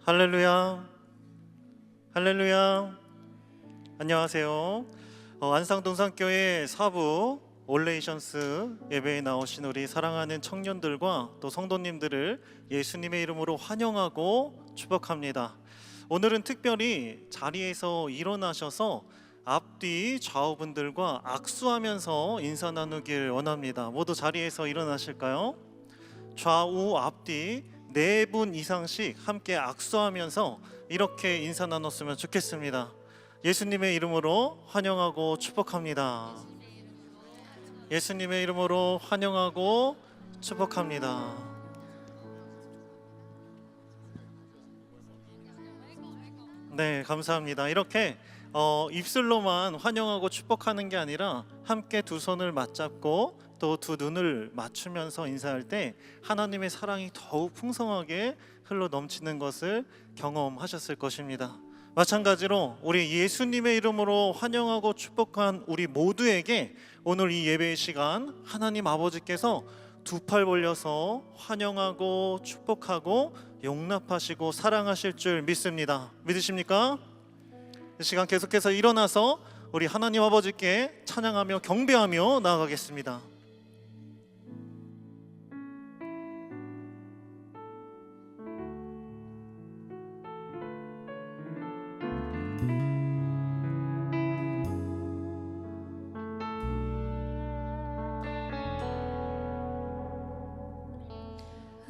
할렐루야, 할렐루야. 안녕하세요. 안상동산교회 사부 올레이션스 예배에 나오신 우리 사랑하는 청년들과 또 성도님들을 예수님의 이름으로 환영하고 축복합니다. 오늘은 특별히 자리에서 일어나셔서 앞뒤 좌우분들과 악수하면서 인사 나누길 원합니다. 모두 자리에서 일어나실까요? 좌우 앞뒤 4분 이상씩 함께 악수하면서 이렇게 인사 나눴으면 좋겠습니다. 예수님의 이름으로 환영하고 축복합니다. 예수님의 이름으로 환영하고 축복합니다. 네, 감사합니다. 이렇게 입술로만 환영하고 축복하는 게 아니라 함께 두 손을 맞잡고 또 두 눈을 맞추면서 인사할 때 하나님의 사랑이 더욱 풍성하게 흘러 넘치는 것을 경험하셨을 것입니다. 마찬가지로 우리 예수님의 이름으로 환영하고 축복한 우리 모두에게 오늘 이 예배의 시간 하나님 아버지께서 두 팔 벌려서 환영하고 축복하고 용납하시고 사랑하실 줄 믿습니다. 믿으십니까? 이 시간 계속해서 일어나서 우리 하나님 아버지께 찬양하며 경배하며 나아가겠습니다.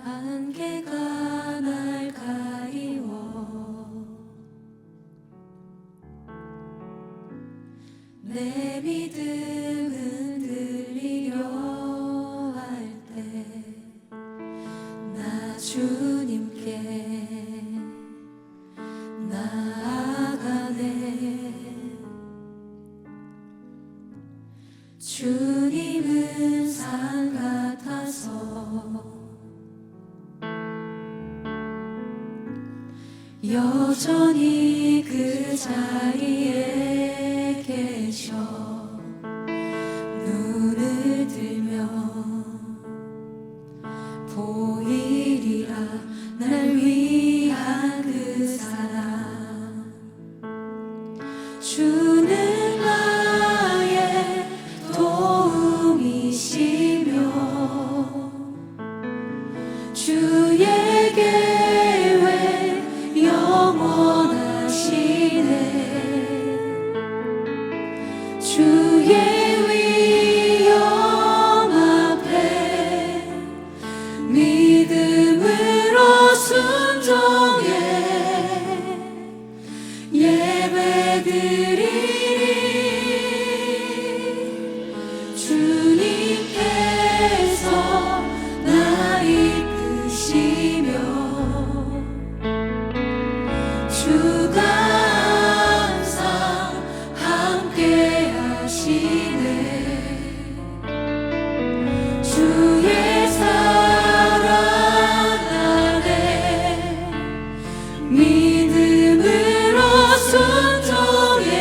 안개가 날 가리워 내 믿음은 들리려 할 때 나 주님께 나아가네. 주님은 산 같아서 여전히 그 자리에 계셔. 눈을 들면 보이리라 날 위한 그 사랑. 주는 나의 도움이시며 주의 계획 영원하시네. 주의 위엄 앞에 믿음으로 순종해 예배드리리. 주님께서 나 이끄시며 주가 항상 함께 하시네. 주의 사랑 안에 믿음으로 순종해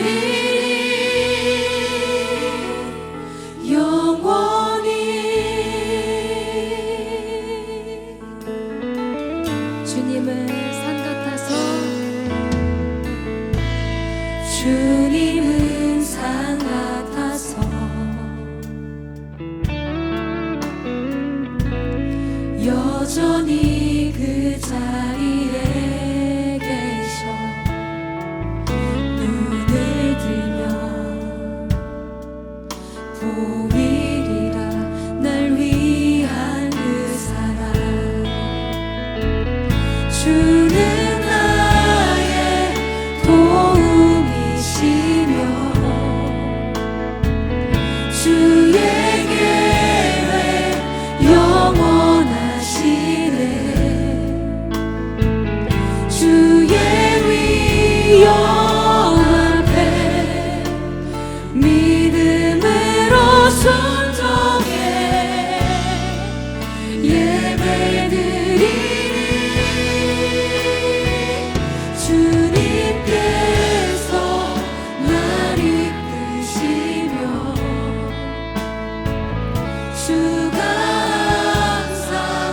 예배드리리 영원히. 주님은 산 같아서 주님은 산 같아서 여전히 그 자리에 계셔. 눈을 들면 보이리라 날 위한 그 사랑. 주는 나의 도움이시며 주의 계획 영원하시네. 주의 위엄 앞에 믿음으로 순종해 예배드리리. 주님께서 날 이끄시며 주가 항상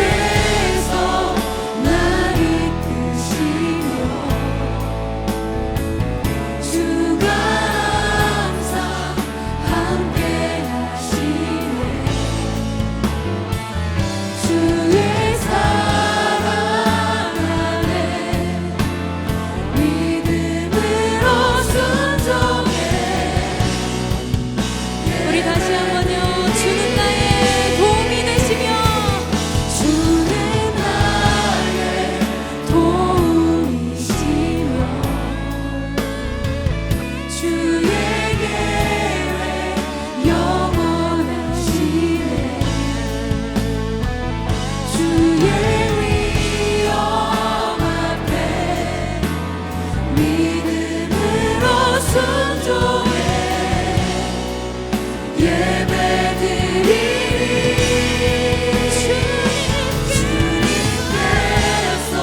주님께서 날 이끄시며 주가 항상 함께 하시네. 주의 사랑 안에 믿음으로 순종해. 우리 다시 한번요. 주는 나의 도움이 되시며 주는 나의 도움이시며 주의 계획 영원하시네. 주의 위엄 앞에 믿음으로 순종해. 예배드리리. 주님께서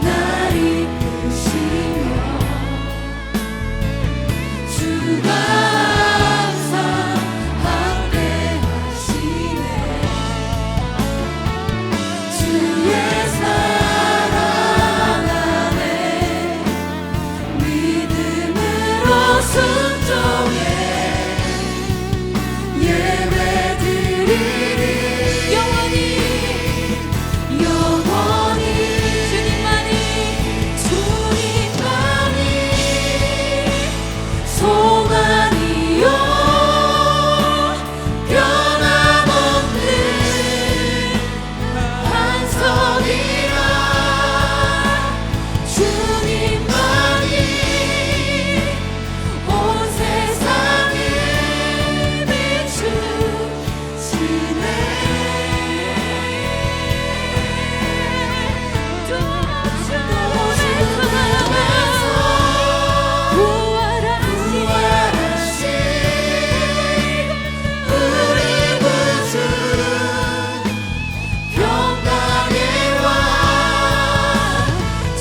날 이끄시며 주가 항상 함께 하시네. 주의 사랑 안에 믿음으로 순종해. 예배드리리. 영원히 영원히 주님만이 주님만이 소망이요 변함없는 반석이라. 주님만이 온 세상을 비추시네. 또 주님께서 부활하신 우리 구주 평강의 왕.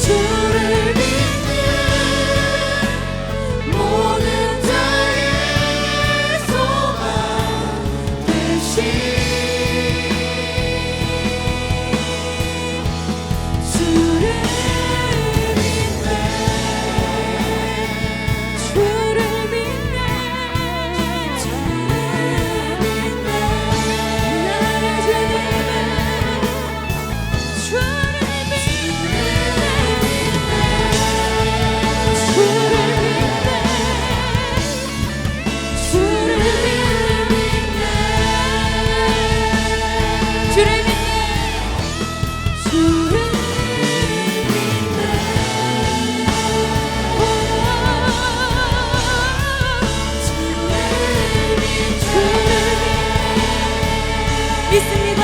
주를 믿는 모든 자의 소망 되신 주를 믿네. 주를 믿네. 주를 믿네. 나의 주님은 주를 믿네. 주를 믿네. 주를 믿네. 주를 믿네. 주를 믿네. 믿습니다.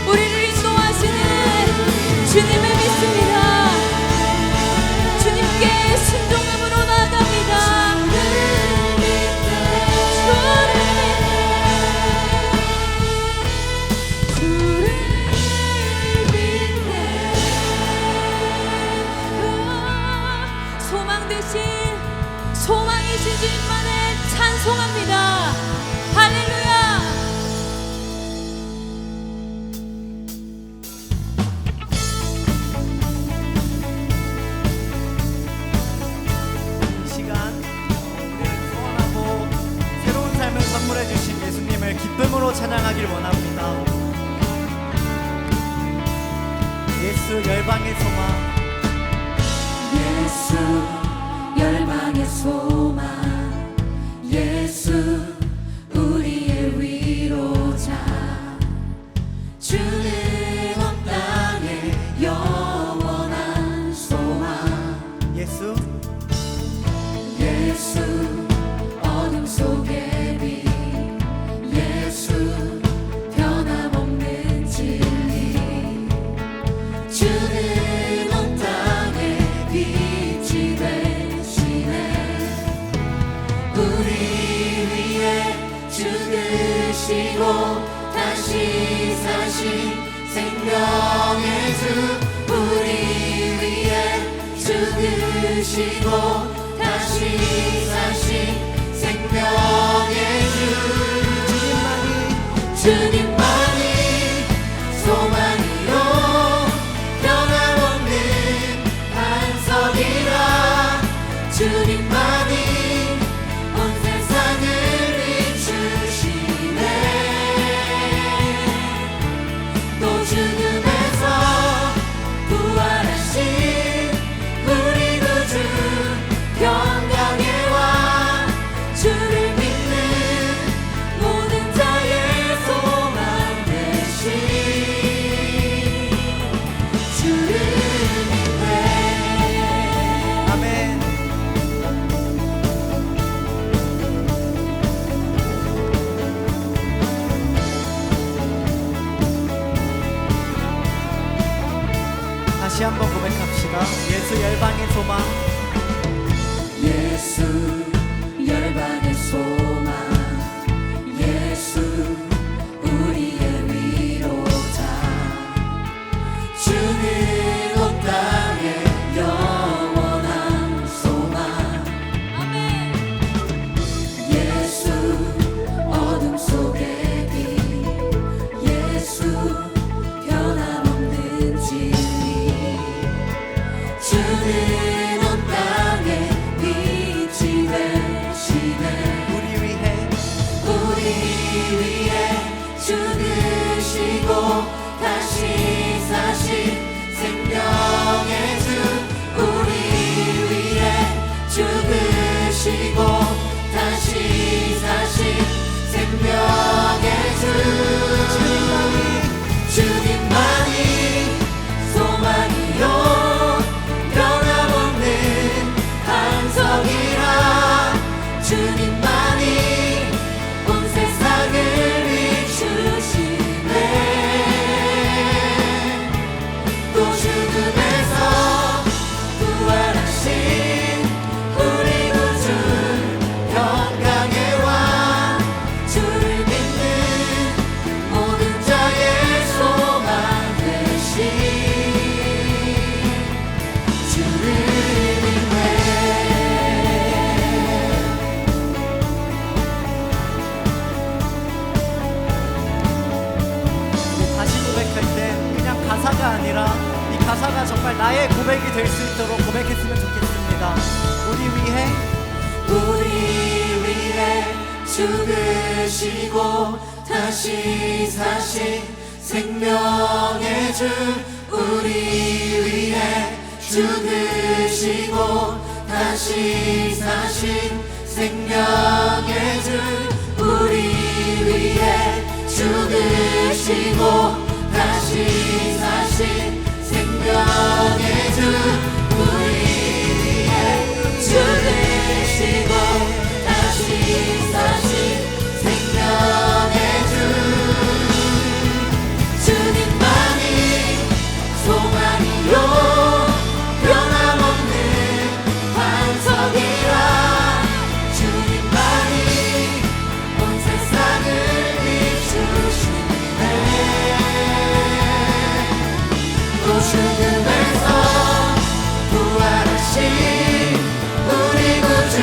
우리를 인도하시는 주님을 믿습니다. 주님께 순종함으로 나아갑니다. 주를 믿네. 소망 되신 소망이신 주님만을 찬송합니다. 할렐루야. 이 시간 우리를 구원하고 새로운 삶을 선물해 주신 예수님을 기쁨으로 찬양하길 원합니다. 예수 열방의 소망. 예수 열방의 소망. 예수 우리의 위로자. 주는 온 땅의 영원한 소망. 예수 예수 어둠 속의 빛. 예수 변함없는 진리. 주는 온 땅의 빛이 되시네. 우리 위해 죽으시고 다시 사신 생명의 주. 우리 위해 죽으시고 다시 사신 주님만이 소망이요 변함없는 반석이라 주님만이 온 세상을 비추시네 또 죽음에서 부활하신 우리 구주 평강의 왕 주를 믿는 모든 자의 소망 되신 주를 믿네 아멘. 다시 한번 고백합시다. 예수 열방의 소망. 예수 열방의 소망 예수 우리의 위로자 주는 온 땅의 영원한 소망 예수 어둠 속의 빛 예수 변함없는 진리 주는 온 땅의 빛이 되시네 우리 위해 우리 위해 죽으시고 다시 사신 생명의 주 우리 위해 죽으시고 다시 사신 생명의 주 주님만이 소망이요 변함없는 반석이라 주님만이 온 세상을 비추시네 또 죽음에서 부활하신 우리 구주 평강의 왕 주를 믿는 모든 자의 소망 되신 주를 믿네 다시 고백할 때 그냥 가사가 아니라 이 가사가 정말 나의 고백이 될 수 있도록 고백했으면 좋겠습니다. 우리 위해 죽으시고 다시 사신 생명의 주 우리 위해 죽으시고 다시 사신 생명의 주 우리 위해 죽으시고 다시 사신 생명의 주 우리 위해 죽으시고 다시 사신 생명의 주 주님만이 소망이요 변함없는 반석이라 주님만이 온 세상을 비추시네 또 죽음에서 부활하신 우리 구주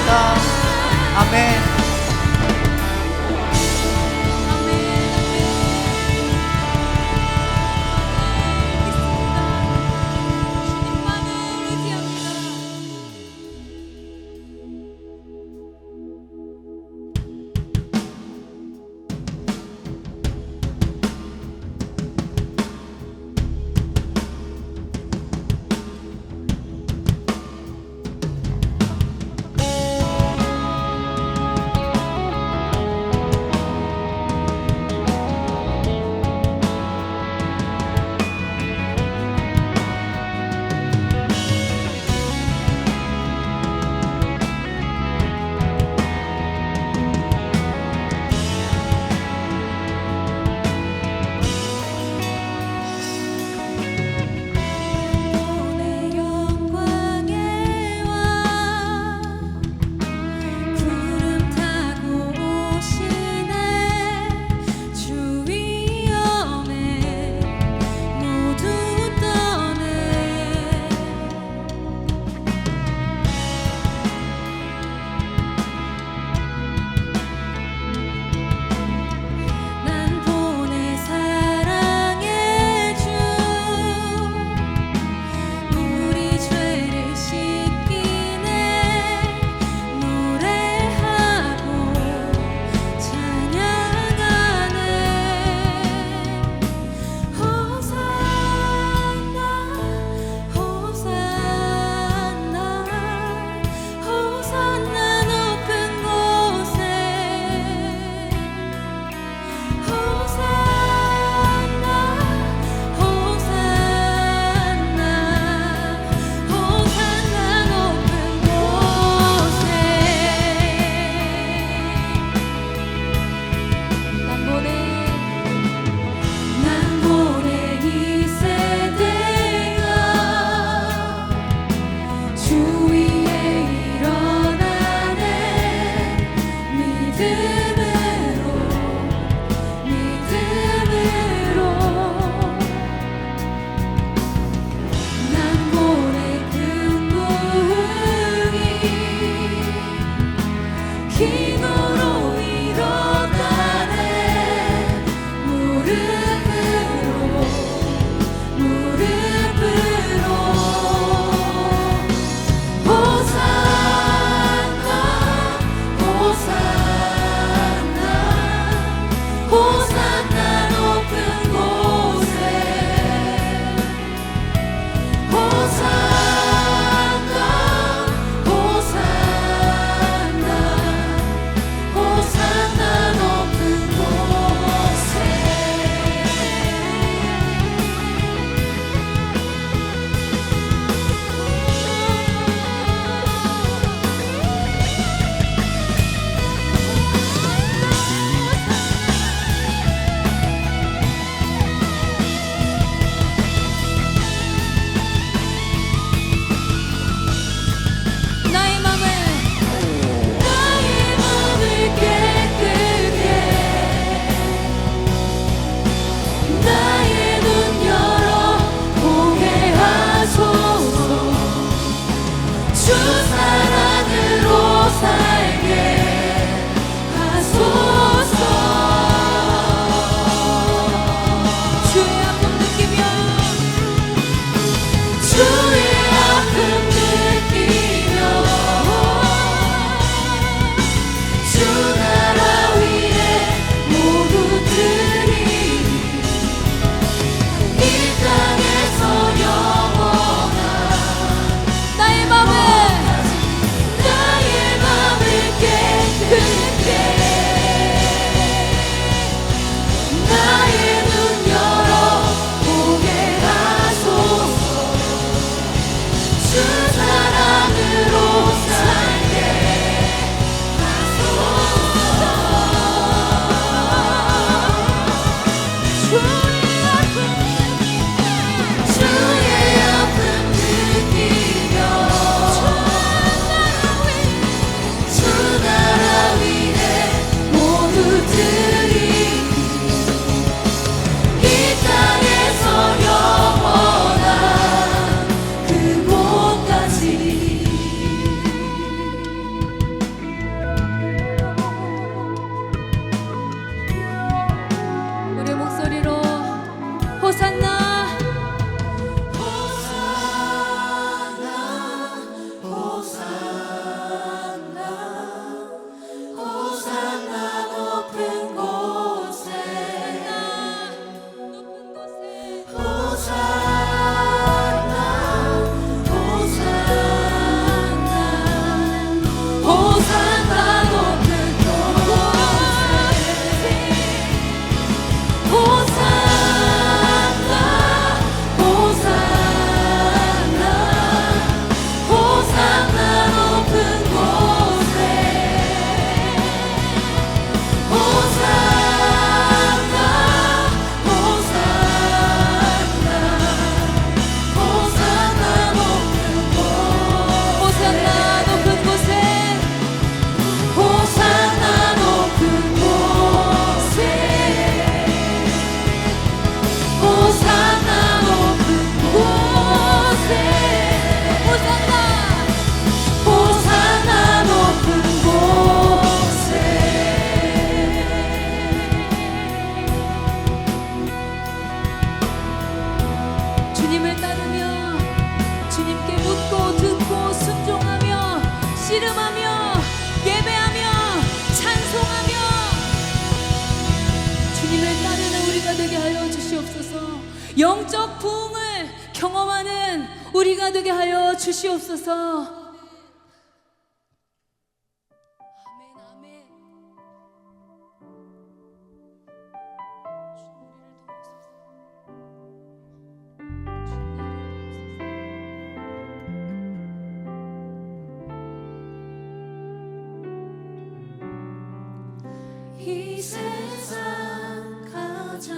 기도합니다. 아멘. 주님을 따르며 주님께 묻고 듣고 순종하며 씨름하며 예배하며 찬송하며 주님을 따르는 우리가 되게 하여 주시옵소서. 영적 부흥을 경험하는 우리가 되게 하여 주시옵소서. 아멘 아멘. 이 세상 가장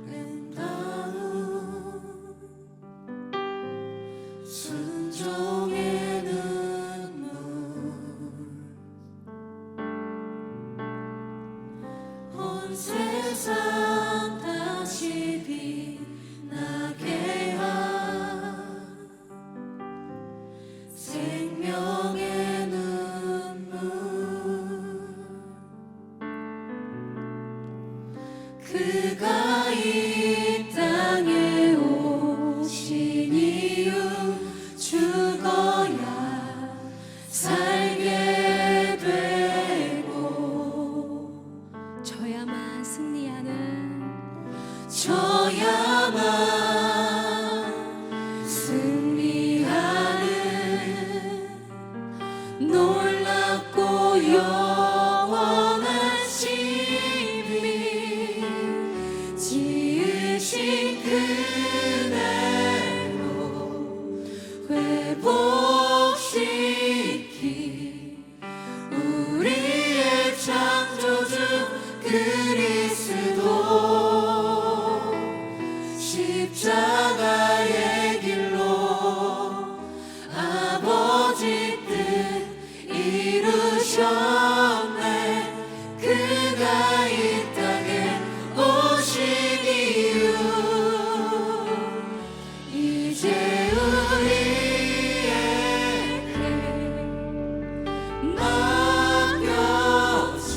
아름다운 순종의 눈물 온 세상 다시 빛나게 한 생명의 눈물 그가 이 땅에 오신 이유 죽어야 살게 되고 저야만 승리하는 저야만 승리하는 놀랍고 영원한 신비 지으신 그대로 회복시키 우리의 창조주 그리스도 십자가의 길로 아버지 뜻 이루셨네. 그가 이 땅에 오신 이유 이제 우리에게 맡겨진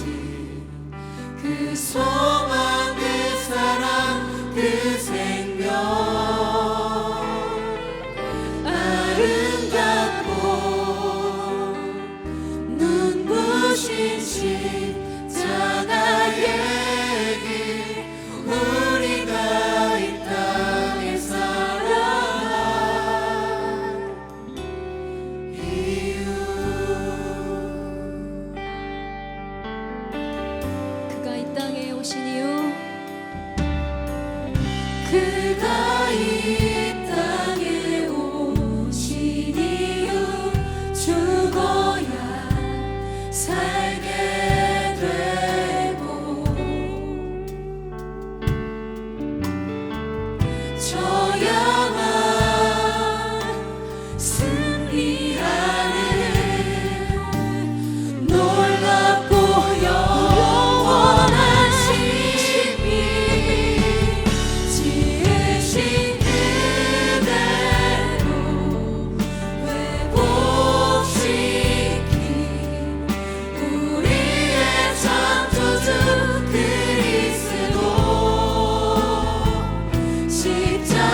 그 소망 그 사랑 그 생명 아름답고 눈부신 십자가의 길 우리가 이 땅에 살아갈 이유 그가 이 땅에 오신 이유 그가 이 땅에 오신 이유 죽어야 살게 되고 저야만 승리하는 놀랍고 영원한 신비 지으신 그대로 회복시키 우리의 창조주 그리스도 십자가의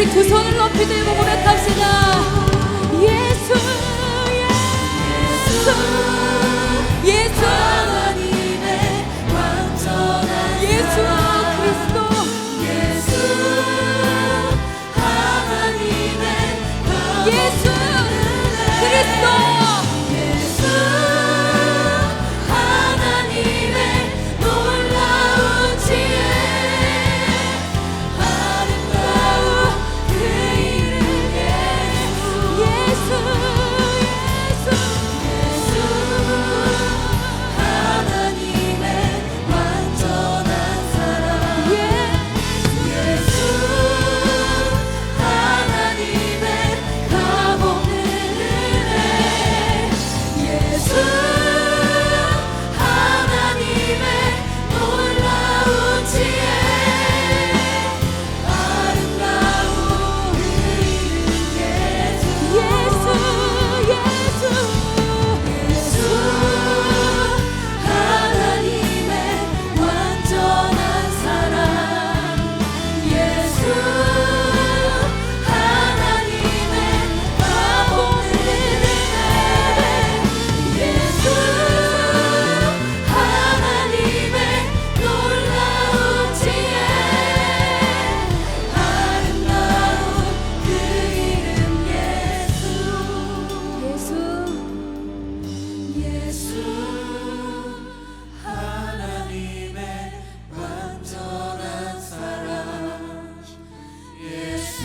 우리 두 손을 높이 들고 고백합시다. 예수 예수 예수 하나님의 완전한 예수 사랑 그리스도 예수 하나님의 예수 그리스도 예수 하나님의 놀라운 지혜 아름다운 그 이름 예수 예수 하나님의 완전한 사랑 예수 하나님의 가보는 은혜 예수 하나님의 놀라운 지혜 아름다운 그 이름 예수 예수 하나님의 완전한 사랑 예수 하나님의 가보는 은혜 예수 하나님의 놀라운 지혜 아름다운 그 이름 예수 하나님의 완전한 사랑 예수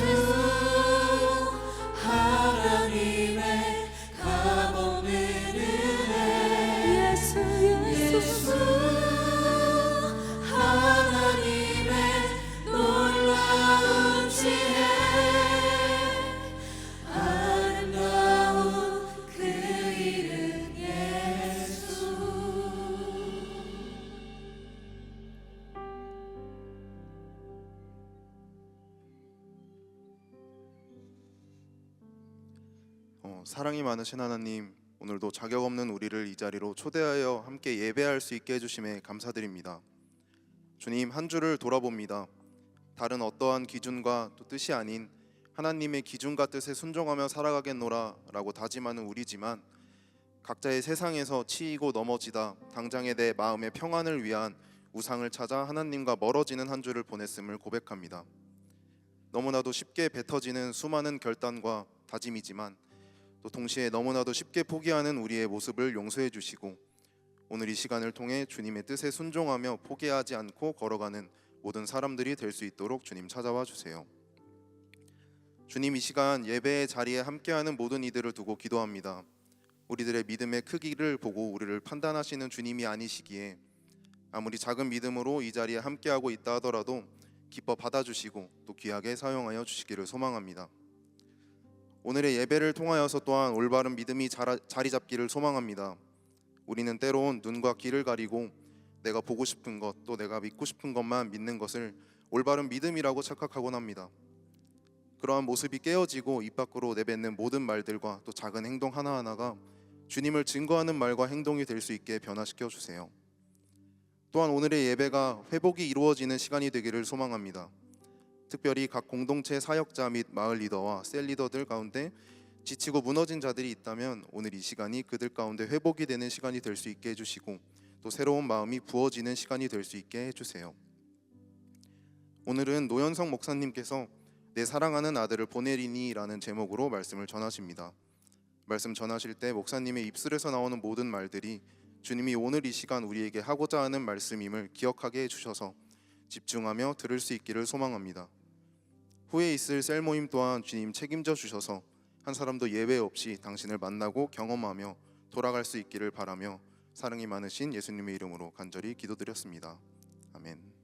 하나님의 가보는 은혜 예수 하나님의 놀라운 지혜 아름다운 그 이름 예수 사랑이 많으신 하나님, 오늘도 자격 없는 우리를 이 자리로 초대하여 함께 예배할 수 있게 해주심에 감사드립니다. 주님, 한 주를 돌아봅니다. 다른 어떠한 기준과 또 뜻이 아닌 하나님의 기준과 뜻에 순종하며 살아가겠노라 라고 다짐하는 우리지만 각자의 세상에서 치이고 넘어지다 당장의 내 마음의 평안을 위한 우상을 찾아 하나님과 멀어지는 한 주를 보냈음을 고백합니다. 너무나도 쉽게 뱉어지는 수많은 결단과 다짐이지만 또 동시에 너무나도 쉽게 포기하는 우리의 모습을 용서해 주시고 오늘 이 시간을 통해 주님의 뜻에 순종하며 포기하지 않고 걸어가는 모든 사람들이 될 수 있도록 주님 찾아와 주세요. 주님, 이 시간 예배의 자리에 함께하는 모든 이들을 두고 기도합니다. 우리들의 믿음의 크기를 보고 우리를 판단하시는 주님이 아니시기에 아무리 작은 믿음으로 이 자리에 함께하고 있다 하더라도 기뻐 받아주시고 또 귀하게 사용하여 주시기를 소망합니다. 오늘의 예배를 통하여서 또한 올바른 믿음이 자리 잡기를 소망합니다. 우리는 때론 눈과 귀를 가리고 내가 보고 싶은 것, 또 내가 믿고 싶은 것만 믿는 것을 올바른 믿음이라고 착각하곤 합니다. 그러한 모습이 깨어지고 입 밖으로 내뱉는 모든 말들과 또 작은 행동 하나하나가 주님을 증거하는 말과 행동이 될 수 있게 변화시켜 주세요. 또한 오늘의 예배가 회복이 이루어지는 시간이 되기를 소망합니다. 특별히 각 공동체 사역자 및 마을 리더와 셀 리더들 가운데 지치고 무너진 자들이 있다면 오늘 이 시간이 그들 가운데 회복이 되는 시간이 될 수 있게 해주시고 또 새로운 마음이 부어지는 시간이 될 수 있게 해주세요. 오늘은 노현성 목사님께서 내 사랑하는 아들을 보내리니 라는 제목으로 말씀을 전하십니다. 말씀 전하실 때 목사님의 입술에서 나오는 모든 말들이 주님이 오늘 이 시간 우리에게 하고자 하는 말씀임을 기억하게 해주셔서 집중하며 들을 수 있기를 소망합니다. 후에 있을 셀 모임 또한 주님 책임져 주셔서 한 사람도 예외 없이 당신을 만나고 경험하며 돌아갈 수 있기를 바라며 사랑이 많으신 예수님의 이름으로 간절히 기도드렸습니다. 아멘.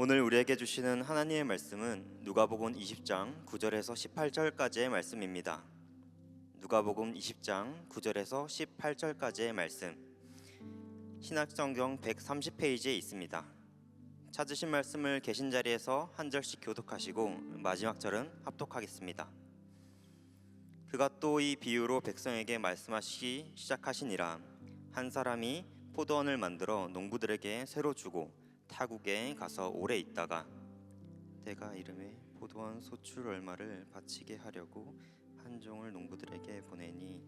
오늘 우리에게 주시는 하나님의 말씀은 누가복음 20장 9절에서 18절까지의 말씀입니다. 누가복음 20장 9절에서 18절까지의 말씀, 신약성경 130페이지에 있습니다. 찾으신 말씀을 계신 자리에서 한 절씩 교독하시고 마지막 절은 합독하겠습니다. 그가 또 이 비유로 백성에게 말씀하시기 시작하시니라. 한 사람이 포도원을 만들어 농부들에게 새로 주고 타국에 가서 오래 있다가 때가 이름에 포도원 소출 얼마를 바치게 하려고 한 종을 농부들에게 보내니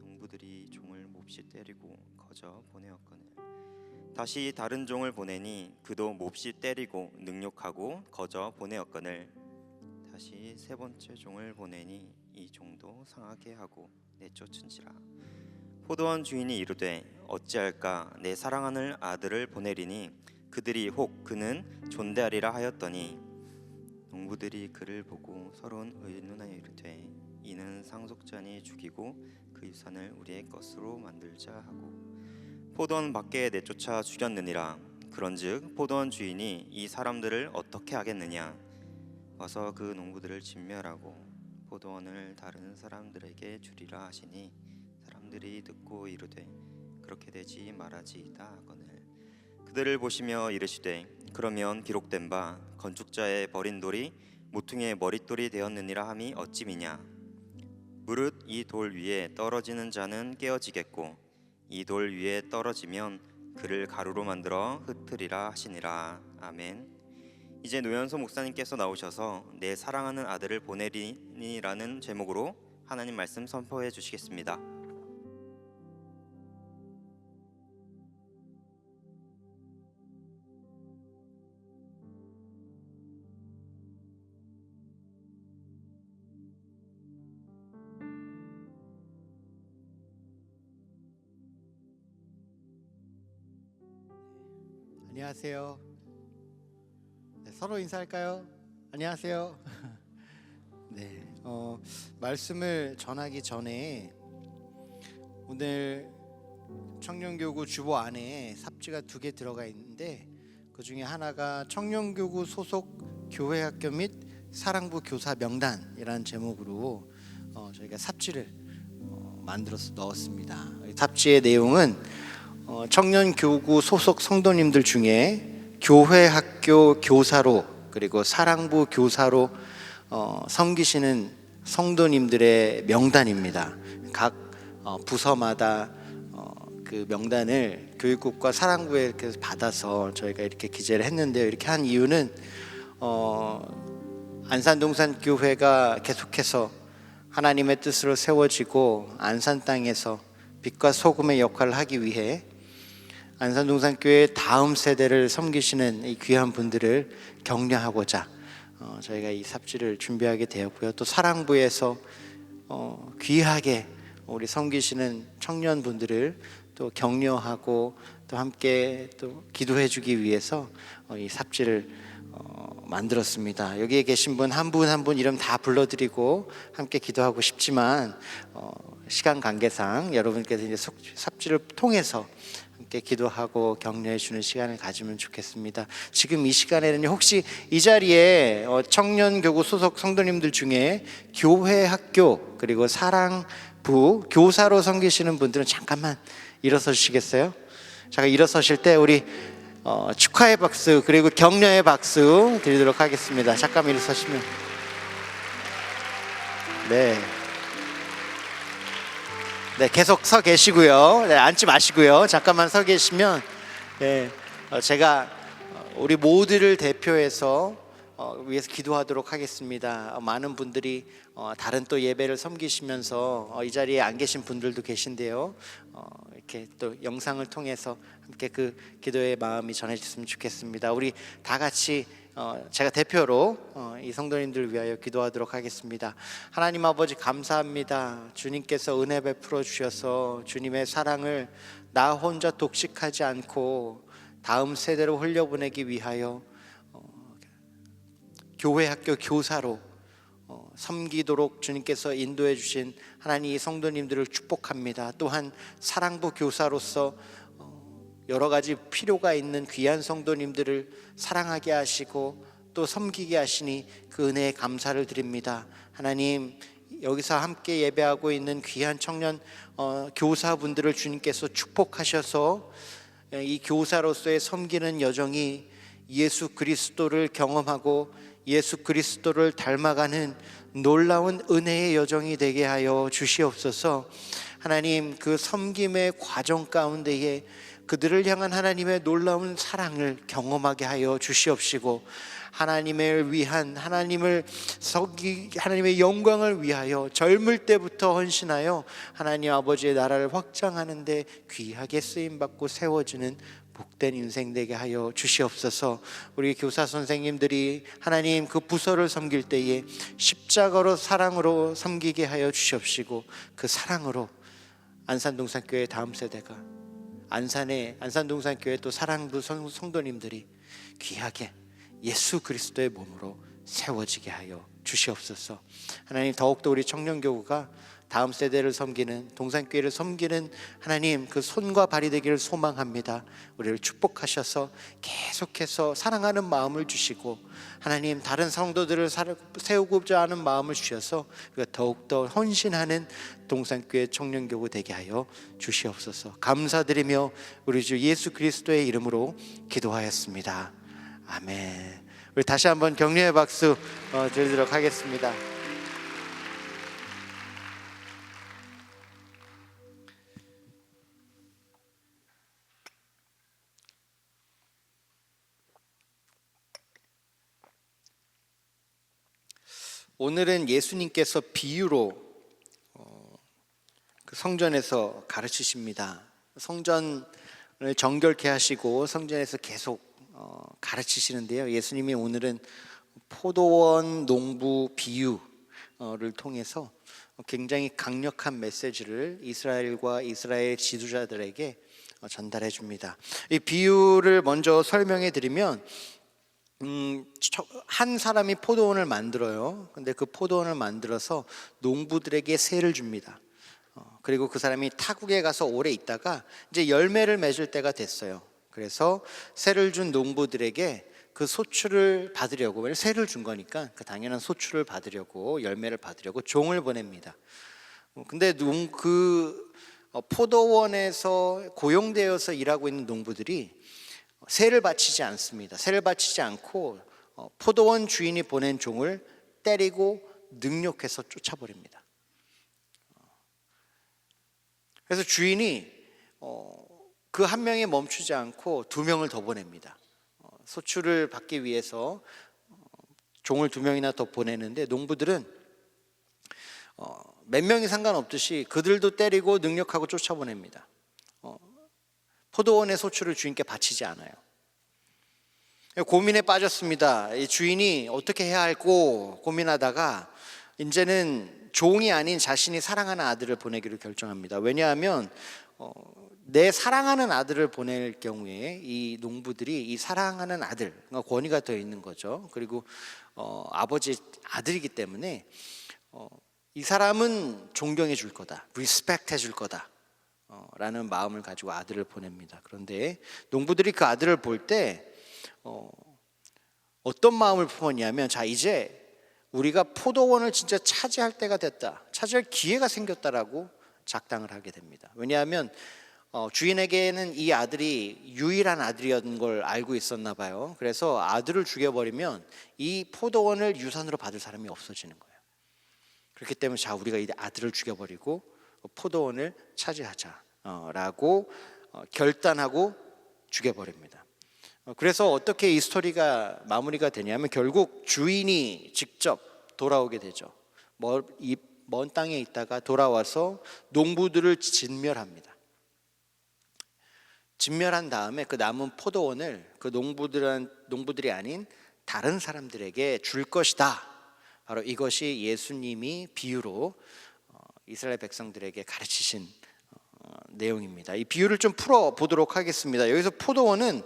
농부들이 종을 몹시 때리고 거저 보내었거늘 다시 다른 종을 보내니 그도 몹시 때리고 능욕하고 거저 보내었거늘 다시 세 번째 종을 보내니 이 종도 상하게 하고 내쫓은지라. 포도원 주인이 이르되 어찌할까 내 사랑하는 아들을 보내리니 그들이 혹 그는 존대하리라 하였더니 농부들이 그를 보고 서로 의논하여 이르되 이는 상속자니 죽이고 그 유산을 우리의 것으로 만들자 하고 포도원 밖에 내쫓아 죽였느니라. 그런즉 포도원 주인이 이 사람들을 어떻게 하겠느냐. 와서 그 농부들을 진멸하고 포도원을 다른 사람들에게 주리라 하시니 사람들이 듣고 이르되 그렇게 되지 말아지이다 하거늘 그들을 보시며 이르시되 그러면 기록된 바 건축자의 버린 돌이 모퉁이의 머릿돌이 되었느니라 함이 어찌미냐. 무릇 이 돌 위에 떨어지는 자는 깨어지겠고 이 돌 위에 떨어지면 그를 가루로 만들어 흩으리라 하시니라. 아멘. 이제 노현소 목사님께서 나오셔서 내 사랑하는 아들을 보내리니라는 제목으로 하나님 말씀 선포해 주시겠습니다. 안녕하세요. 네, 서로 인사할까요? 안녕하세요. 네, 말씀을 전하기 전에 오늘 청년교구 주보 안에 삽지가 2개 들어가 있는데 그 중에 하나가 청년교구 소속 교회학교 및 사랑부 교사 명단이라는 제목으로 저희가 삽지를 만들어서 넣었습니다. 삽지의 내용은 청년교구 소속 성도님들 중에 교회 학교 교사로 그리고 사랑부 교사로 섬기시는 성도님들의 명단입니다. 각 부서마다 그 명단을 교육국과 사랑부에 이렇게 받아서 저희가 이렇게 기재를 했는데요. 이렇게 한 이유는 안산동산교회가 계속해서 하나님의 뜻으로 세워지고 안산 땅에서 빛과 소금의 역할을 하기 위해 안산동산교회 다음 세대를 섬기시는 이 귀한 분들을 격려하고자 저희가 이 삽지를 준비하게 되었고요. 또 사랑부에서 귀하게 우리 섬기시는 청년분들을 또 격려하고 또 함께 또 기도해주기 위해서 이 삽지를 만들었습니다. 여기에 계신 분 한 분 한 분 이름 다 불러드리고 함께 기도하고 싶지만 시간 관계상 여러분께서 이제 삽지를 통해서 함께 기도하고 격려해 주는 시간을 가지면 좋겠습니다. 지금 이 시간에는 혹시 이 자리에 청년교구 소속 성도님들 중에 교회 학교 그리고 사랑부 교사로 섬기시는 분들은 잠깐만 일어서 주시겠어요? 잠깐 일어서실 때 우리 축하의 박수 그리고 격려의 박수 드리도록 하겠습니다. 잠깐 일어서시면 네, 계속 서 계시고요. 네, 앉지 마시고요. 잠깐만 서 계시면 제가 우리 모두를 대표해서 위해서 기도하도록 하겠습니다. 많은 분들이 다른 또 예배를 섬기시면서 이 자리에 안 계신 분들도 계신데요. 이렇게 또 영상을 통해서 함께 그 기도의 마음이 전해졌으면 좋겠습니다. 우리 다 같이 제가 대표로 이 성도님들을 위하여 기도하도록 하겠습니다. 하나님 아버지 감사합니다. 주님께서 은혜 베풀어 주셔서 주님의 사랑을 나 혼자 독식하지 않고 다음 세대로 흘려보내기 위하여 교회 학교 교사로 섬기도록 주님께서 인도해 주신 하나님 이 성도님들을 축복합니다. 또한 사랑부 교사로서 여러 가지 필요가 있는 귀한 성도님들을 사랑하게 하시고 또 섬기게 하시니 그 은혜에 감사를 드립니다. 하나님, 여기서 함께 예배하고 있는 귀한 청년 교사분들을 주님께서 축복하셔서 이 교사로서의 섬기는 여정이 예수 그리스도를 경험하고 예수 그리스도를 닮아가는 놀라운 은혜의 여정이 되게 하여 주시옵소서. 하나님, 그 섬김의 과정 가운데에 그들을 향한 하나님의 놀라운 사랑을 경험하게 하여 주시옵시고, 하나님을 위한, 하나님의 영광을 위하여 젊을 때부터 헌신하여 하나님 아버지의 나라를 확장하는데 귀하게 쓰임받고 세워지는 복된 인생 되게 하여 주시옵소서. 우리 교사 선생님들이 하나님 그 부서를 섬길 때에 십자가로 사랑으로 섬기게 하여 주시옵시고, 그 사랑으로 안산동산교회 다음 세대가 안산동산교회 또 사랑부 성도님들이 귀하게 예수 그리스도의 몸으로 세워지게 하여 주시옵소서. 하나님, 더욱더 우리 청년교구가 다음 세대를 섬기는, 동산교회를 섬기는 하나님 그 손과 발이 되기를 소망합니다. 우리를 축복하셔서 계속해서 사랑하는 마음을 주시고, 하나님 다른 성도들을 세우고자 하는 마음을 주셔서 우리가 더욱더 헌신하는 동산교회 청년교구 되게 하여 주시옵소서. 감사드리며 우리 주 예수 그리스도의 이름으로 기도하였습니다. 아멘. 우리 다시 한번 격려의 박수 드리도록 하겠습니다. 오늘은 예수님께서 비유로 그 성전에서 가르치십니다. 성전을 정결케 하시고 성전에서 계속 가르치시는데요. 예수님이 오늘은 포도원 농부 비유를 통해서 굉장히 강력한 메시지를 이스라엘과 이스라엘 지도자들에게 전달해 줍니다. 이 비유를 먼저 설명해 드리면, 한 사람이 포도원을 만들어요. 근데 그 포도원을 만들어서 농부들에게 세를 줍니다. 그리고 그 사람이 타국에 가서 오래 있다가 이제 열매를 맺을 때가 됐어요. 그래서 세를 준 농부들에게 그 소출을 받으려고, 왜냐면 세를 준 거니까 그 당연한 소출을 받으려고, 열매를 받으려고 종을 보냅니다. 근데 포도원에서 고용되어서 일하고 있는 농부들이 세를 바치지 않습니다. 세를 바치지 않고 포도원 주인이 보낸 종을 때리고 능욕해서 쫓아버립니다. 그래서 주인이 그 한 명에 멈추지 않고 두 명을 더 보냅니다. 소출을 받기 위해서 종을 두 명이나 더 보내는데, 농부들은 몇 명이 상관없듯이 그들도 때리고 능욕하고 쫓아보냅니다. 포도원의 소출을 주인께 바치지 않아요. 고민에 빠졌습니다. 이 주인이 어떻게 해야 할고 고민하다가 이제는 종이 아닌 자신이 사랑하는 아들을 보내기로 결정합니다. 왜냐하면 내 사랑하는 아들을 보낼 경우에 이 농부들이 이 사랑하는 아들, 그러니까 권위가 더 있는 거죠. 그리고 아버지 아들이기 때문에 이 사람은 존경해 줄 거다, 리스펙트 해줄 거다 라는 마음을 가지고 아들을 보냅니다. 그런데 농부들이 그 아들을 볼 때 어떤 마음을 품었냐면, 자, 이제 우리가 포도원을 진짜 차지할 때가 됐다, 차지할 기회가 생겼다라고 작당을 하게 됩니다. 왜냐하면 주인에게는 이 아들이 유일한 아들이었던 걸 알고 있었나 봐요. 그래서 아들을 죽여버리면 이 포도원을 유산으로 받을 사람이 없어지는 거예요. 그렇기 때문에 자, 우리가 이 아들을 죽여버리고 포도원을 차지하자라고 결단하고 죽여버립니다. 그래서 어떻게 이 스토리가 마무리가 되냐면, 결국 주인이 직접 돌아오게 되죠. 먼 땅에 있다가 돌아와서 농부들을 진멸합니다. 진멸한 다음에 그 남은 포도원을 그 농부들이 아닌 다른 사람들에게 줄 것이다. 바로 이것이 예수님이 비유로 이스라엘 백성들에게 가르치신 내용입니다. 이 비유를 좀 풀어보도록 하겠습니다. 여기서 포도원은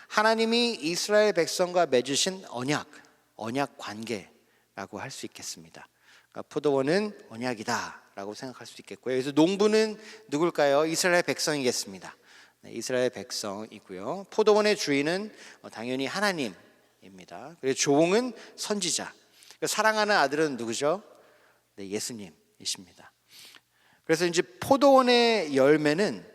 하나님이 이스라엘 백성과 맺으신 언약 관계라고 할 수 있겠습니다. 그러니까 포도원은 언약이다 라고 생각할 수 있겠고요. 그래서 농부는 누굴까요? 이스라엘 백성이겠습니다. 이스라엘 백성이고요. 포도원의 주인은 당연히 하나님입니다. 그리고 종은 선지자. 사랑하는 아들은 누구죠? 네, 예수님이십니다. 그래서 이제 포도원의 열매는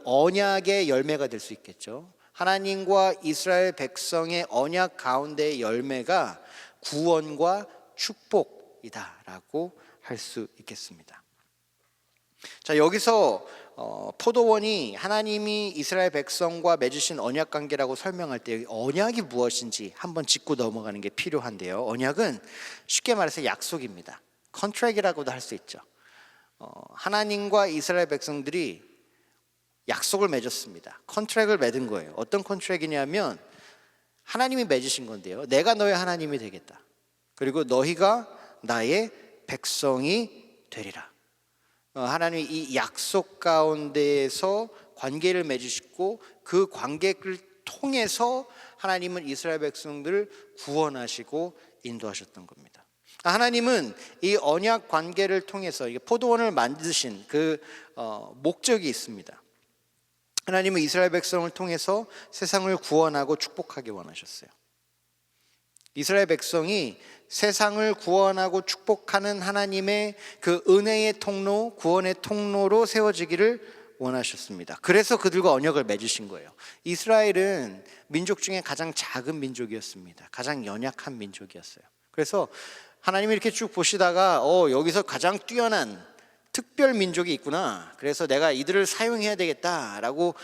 언약의 열매가 될 수 있겠죠. 하나님과 이스라엘 백성의 언약 가운데의 열매가 구원과 축복이다라고 할 수 있겠습니다. 자, 여기서 포도원이 하나님이 이스라엘 백성과 맺으신 언약 관계라고 설명할 때 언약이 무엇인지 한번 짚고 넘어가는 게 필요한데요. 언약은 쉽게 말해서 약속입니다. 컨트랙이라고도 할 수 있죠. 하나님과 이스라엘 백성들이 약속을 맺었습니다. 컨트랙을 맺은 거예요. 어떤 컨트랙이냐면 하나님이 맺으신 건데요. 내가 너의 하나님이 되겠다. 그리고 너희가 나의 백성이 되리라. 하나님이 이 약속 가운데에서 관계를 맺으시고 그 관계를 통해서 하나님은 이스라엘 백성들을 구원하시고 인도하셨던 겁니다. 하나님은 이 언약 관계를 통해서 포도원을 만드신 그 목적이 있습니다. 하나님은 이스라엘 백성을 통해서 세상을 구원하고 축복하기 원하셨어요. 이스라엘 백성이 세상을 구원하고 축복하는 하나님의 그 은혜의 통로, 구원의 통로로 세워지기를 원하셨습니다. 그래서 그들과 언약을 맺으신 거예요. 이스라엘은 민족 중에 가장 작은 민족이었습니다. 가장 연약한 민족이었어요. 그래서 하나님이 이렇게 쭉 보시다가 여기서 가장 뛰어난 특별 민족이 있구나. 그래서 내가 이들을 사용해야 되겠다라고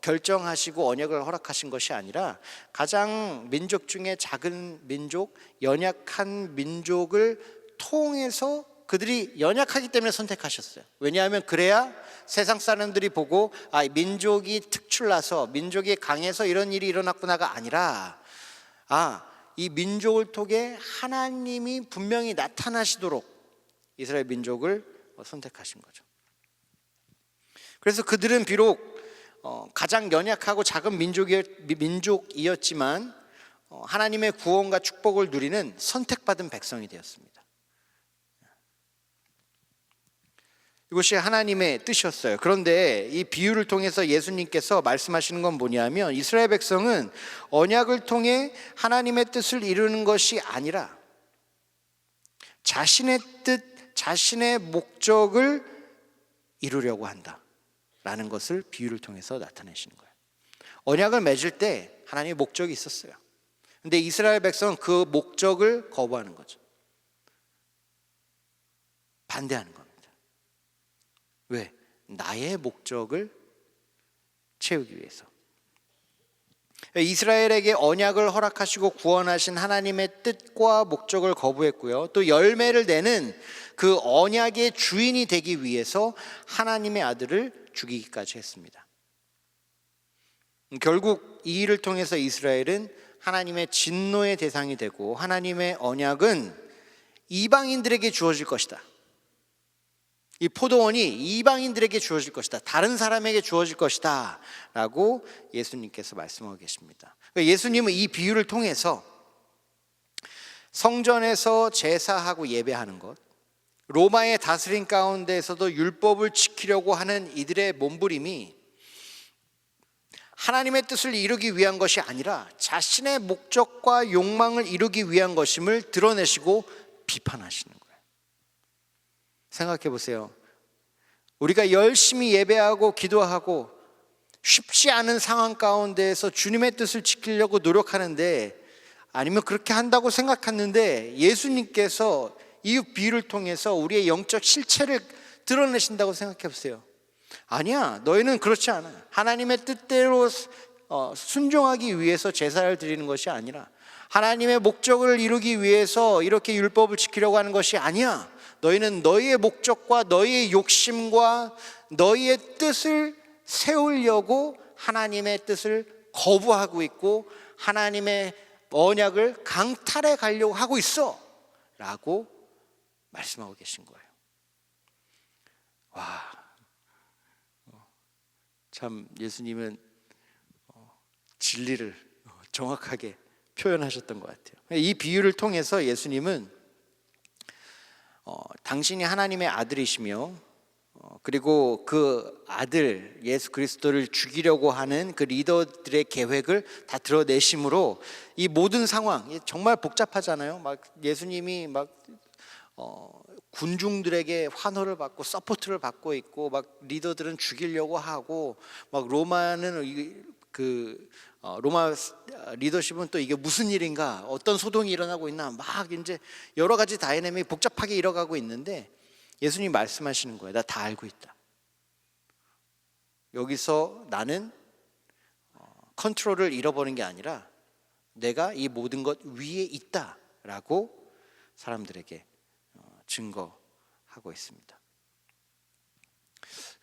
결정하시고 언약을 허락하신 것이 아니라 가장 민족 중에 작은 민족, 연약한 민족을 통해서 그들이 연약하기 때문에 선택하셨어요. 왜냐하면 그래야 세상 사람들이 보고 민족이 특출나서 민족이 강해서 이런 일이 일어났구나가 아니라 이 민족을 통해 하나님이 분명히 나타나시도록 이스라엘 민족을 선택하신 거죠. 그래서 그들은 비록 가장 연약하고 작은 민족이었지만 하나님의 구원과 축복을 누리는 선택받은 백성이 되었습니다. 이것이 하나님의 뜻이었어요. 그런데 이 비유를 통해서 예수님께서 말씀하시는 건 뭐냐면 이스라엘 백성은 언약을 통해 하나님의 뜻을 이루는 것이 아니라 자신의 뜻, 자신의 목적을 이루려고 한다라는 것을 비유를 통해서 나타내시는 거예요. 언약을 맺을 때 하나님의 목적이 있었어요. 근데 이스라엘 백성은 그 목적을 거부하는 거죠. 반대하는 겁니다. 왜? 나의 목적을 채우기 위해서. 이스라엘에게 언약을 허락하시고 구원하신 하나님의 뜻과 목적을 거부했고요. 또 열매를 내는 그 언약의 주인이 되기 위해서 하나님의 아들을 죽이기까지 했습니다. 결국 이 일을 통해서 이스라엘은 하나님의 진노의 대상이 되고 하나님의 언약은 이방인들에게 주어질 것이다. 이 포도원이 이방인들에게 주어질 것이다. 다른 사람에게 주어질 것이다 라고 예수님께서 말씀하고 계십니다. 예수님은 이 비유를 통해서 성전에서 제사하고 예배하는 것, 로마의 다스림 가운데에서도 율법을 지키려고 하는 이들의 몸부림이 하나님의 뜻을 이루기 위한 것이 아니라 자신의 목적과 욕망을 이루기 위한 것임을 드러내시고 비판하시는 거예요. 생각해 보세요. 우리가 열심히 예배하고 기도하고 쉽지 않은 상황 가운데에서 주님의 뜻을 지키려고 노력하는데, 아니면 그렇게 한다고 생각했는데 예수님께서 이 비유를 통해서 우리의 영적 실체를 드러내신다고 생각해 보세요. 아니야, 너희는 그렇지 않아. 하나님의 뜻대로 순종하기 위해서 제사를 드리는 것이 아니라 하나님의 목적을 이루기 위해서 이렇게 율법을 지키려고 하는 것이 아니야. 너희는 너희의 목적과 너희의 욕심과 너희의 뜻을 세우려고 하나님의 뜻을 거부하고 있고 하나님의 언약을 강탈해 가려고 하고 있어 라고 말씀하고 계신 거예요. 와, 참 예수님은 진리를 정확하게 표현하셨던 것 같아요. 이 비유를 통해서 예수님은 당신이 하나님의 아들이시며 그리고 그 아들 예수 그리스도를 죽이려고 하는 그 리더들의 계획을 다 드러내심으로 이 모든 상황 정말 복잡하잖아요. 막 예수님이 막 군중들에게 환호를 받고 서포트를 받고 있고, 막 리더들은 죽이려고 하고, 막 로마는 로마 리더십은 또 이게 무슨 일인가, 어떤 소동이 일어나고 있나, 막 이제 여러 가지 다이내믹이 복잡하게 일어가고 있는데 예수님이 말씀하시는 거예요. 나 다 알고 있다. 여기서 나는 컨트롤을 잃어버린 게 아니라 내가 이 모든 것 위에 있다라고 사람들에게 증거하고 있습니다.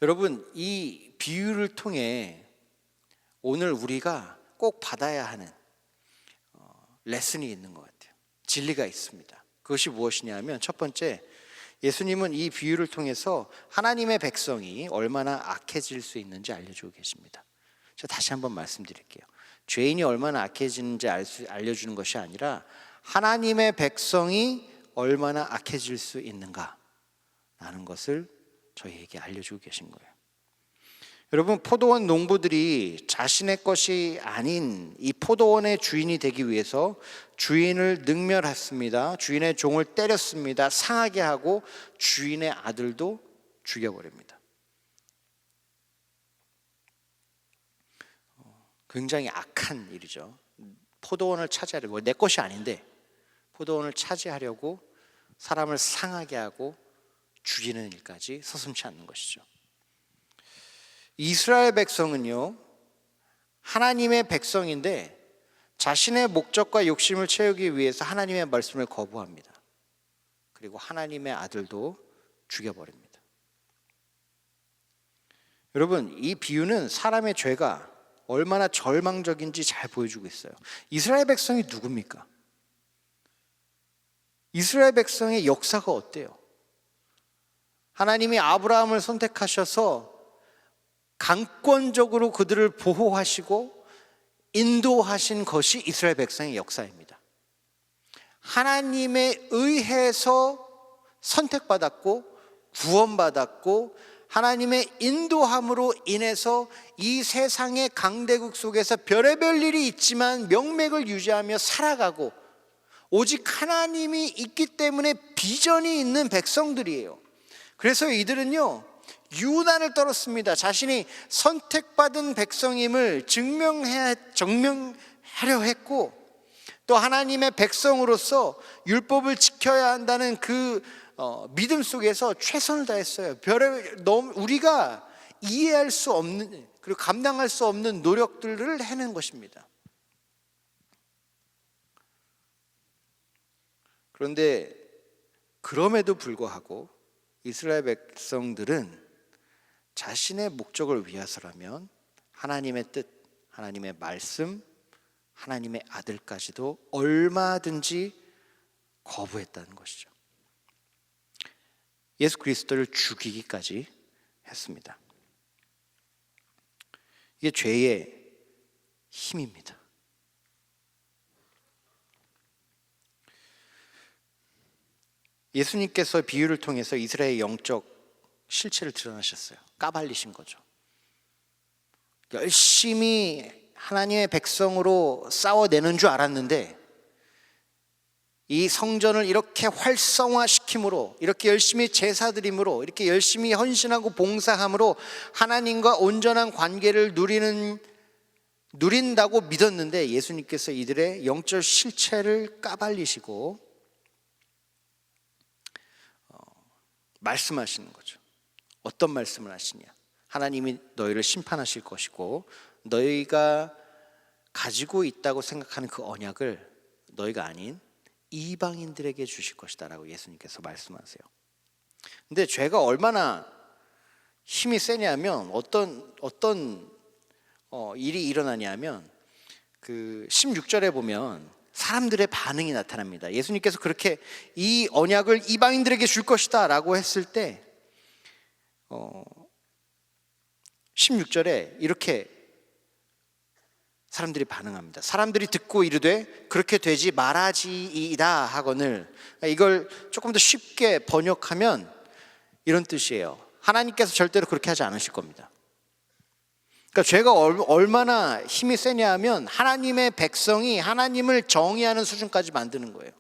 여러분, 이 비유를 통해 오늘 우리가 꼭 받아야 하는 레슨이 있는 것 같아요. 진리가 있습니다. 그것이 무엇이냐면, 첫 번째, 예수님은 이 비유를 통해서 하나님의 백성이 얼마나 악해질 수 있는지 알려주고 계십니다. 제가 다시 한번 말씀드릴게요. 죄인이 얼마나 악해지는지 알려주는 것이 아니라 하나님의 백성이 얼마나 악해질 수 있는가라는 것을 저희에게 알려주고 계신 거예요. 여러분, 포도원 농부들이 자신의 것이 아닌 이 포도원의 주인이 되기 위해서 주인을 능멸했습니다. 주인의 종을 때렸습니다. 상하게 하고 주인의 아들도 죽여버립니다. 굉장히 악한 일이죠. 포도원을 차지하려고, 내 것이 아닌데 포도원을 차지하려고 사람을 상하게 하고 죽이는 일까지 서슴지 않는 것이죠. 이스라엘 백성은요, 하나님의 백성인데 자신의 목적과 욕심을 채우기 위해서 하나님의 말씀을 거부합니다. 그리고 하나님의 아들도 죽여버립니다. 여러분, 이 비유는 사람의 죄가 얼마나 절망적인지 잘 보여주고 있어요. 이스라엘 백성이 누굽니까? 이스라엘 백성의 역사가 어때요? 하나님이 아브라함을 선택하셔서 강권적으로 그들을 보호하시고 인도하신 것이 이스라엘 백성의 역사입니다. 하나님에 의해서 선택받았고 구원받았고 하나님의 인도함으로 인해서 이 세상의 강대국 속에서 별의별 일이 있지만 명맥을 유지하며 살아가고, 오직 하나님이 있기 때문에 비전이 있는 백성들이에요. 그래서 이들은요, 유난을 떨었습니다. 자신이 선택받은 백성임을 증명하려 했고, 또 하나님의 백성으로서 율법을 지켜야 한다는 그 믿음 속에서 최선을 다했어요. 우리가 이해할 수 없는, 그리고 감당할 수 없는 노력들을 해낸 것입니다. 그런데 그럼에도 불구하고 이스라엘 백성들은 자신의 목적을 위해서라면 하나님의 뜻, 하나님의 말씀, 하나님의 아들까지도 얼마든지 거부했다는 것이죠. 예수 그리스도를 죽이기까지 했습니다. 이게 죄의 힘입니다. 예수님께서 비유를 통해서 이스라엘의 영적 실체를 드러나셨어요. 까발리신 거죠. 열심히 하나님의 백성으로 싸워내는 줄 알았는데, 이 성전을 이렇게 활성화시킴으로, 이렇게 열심히 제사드림으로, 이렇게 열심히 헌신하고 봉사함으로 하나님과 온전한 관계를 누린다고 믿었는데, 예수님께서 이들의 영적 실체를 까발리시고 말씀하시는 거죠. 어떤 말씀을 하시냐? 하나님이 너희를 심판하실 것이고, 너희가 가지고 있다고 생각하는 그 언약을 너희가 아닌 이방인들에게 주실 것이다 라고 예수님께서 말씀하세요. 근데 죄가 얼마나 힘이 세냐면, 어떤 일이 일어나냐면, 그 16절에 보면 사람들의 반응이 나타납니다. 예수님께서 그렇게 이 언약을 이방인들에게 줄 것이다 라고 했을 때 16절에 이렇게 사람들이 반응합니다. 사람들이 듣고 이르되 그렇게 되지 말아지이다 하거늘, 이걸 조금 더 쉽게 번역하면 이런 뜻이에요. 하나님께서 절대로 그렇게 하지 않으실 겁니다. 그러니까 죄가 얼마나 힘이 세냐 하면 하나님의 백성이 하나님을 정의하는 수준까지 만드는 거예요.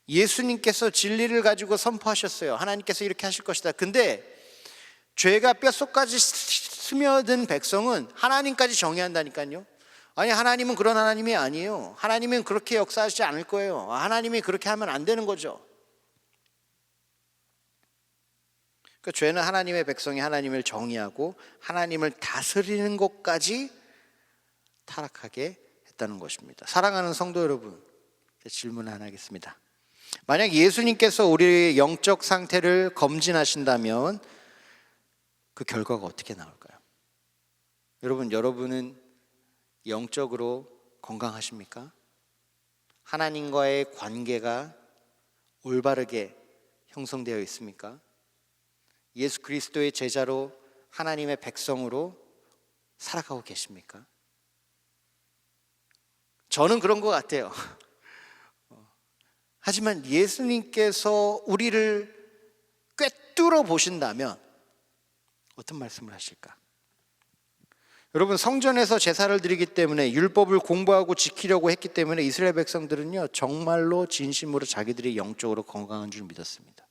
예수님께서 진리를 가지고 선포하셨어요. 하나님께서 이렇게 하실 것이다. 근데 죄가 뼛속까지 스며든 백성은 하나님까지 정의한다니까요. 아니, 하나님은 그런 하나님이 아니에요. 하나님은 그렇게 역사하시지 않을 거예요. 하나님이 그렇게 하면 안 되는 거죠. 그 죄는 하나님의 백성이 하나님을 정의하고 하나님을 다스리는 것까지 타락하게 했다는 것입니다. 사랑하는 성도 여러분, 질문 하나 하겠습니다. 만약 예수님께서 우리의 영적 상태를 검진하신다면 그 결과가 어떻게 나올까요? 여러분은 영적으로 건강하십니까? 하나님과의 관계가 올바르게 형성되어 있습니까? 예수 그리스도의 제자로 하나님의 백성으로 살아가고 계십니까? 저는 그런 것 같아요. 하지만 예수님께서 우리를 꿰뚫어 보신다면 어떤 말씀을 하실까? 여러분, 성전에서 제사를 드리기 때문에 율법을 공부하고 지키려고 했기 때문에 이스라엘 백성들은요 정말로 진심으로 자기들이 영적으로 건강한 줄 믿었습니다.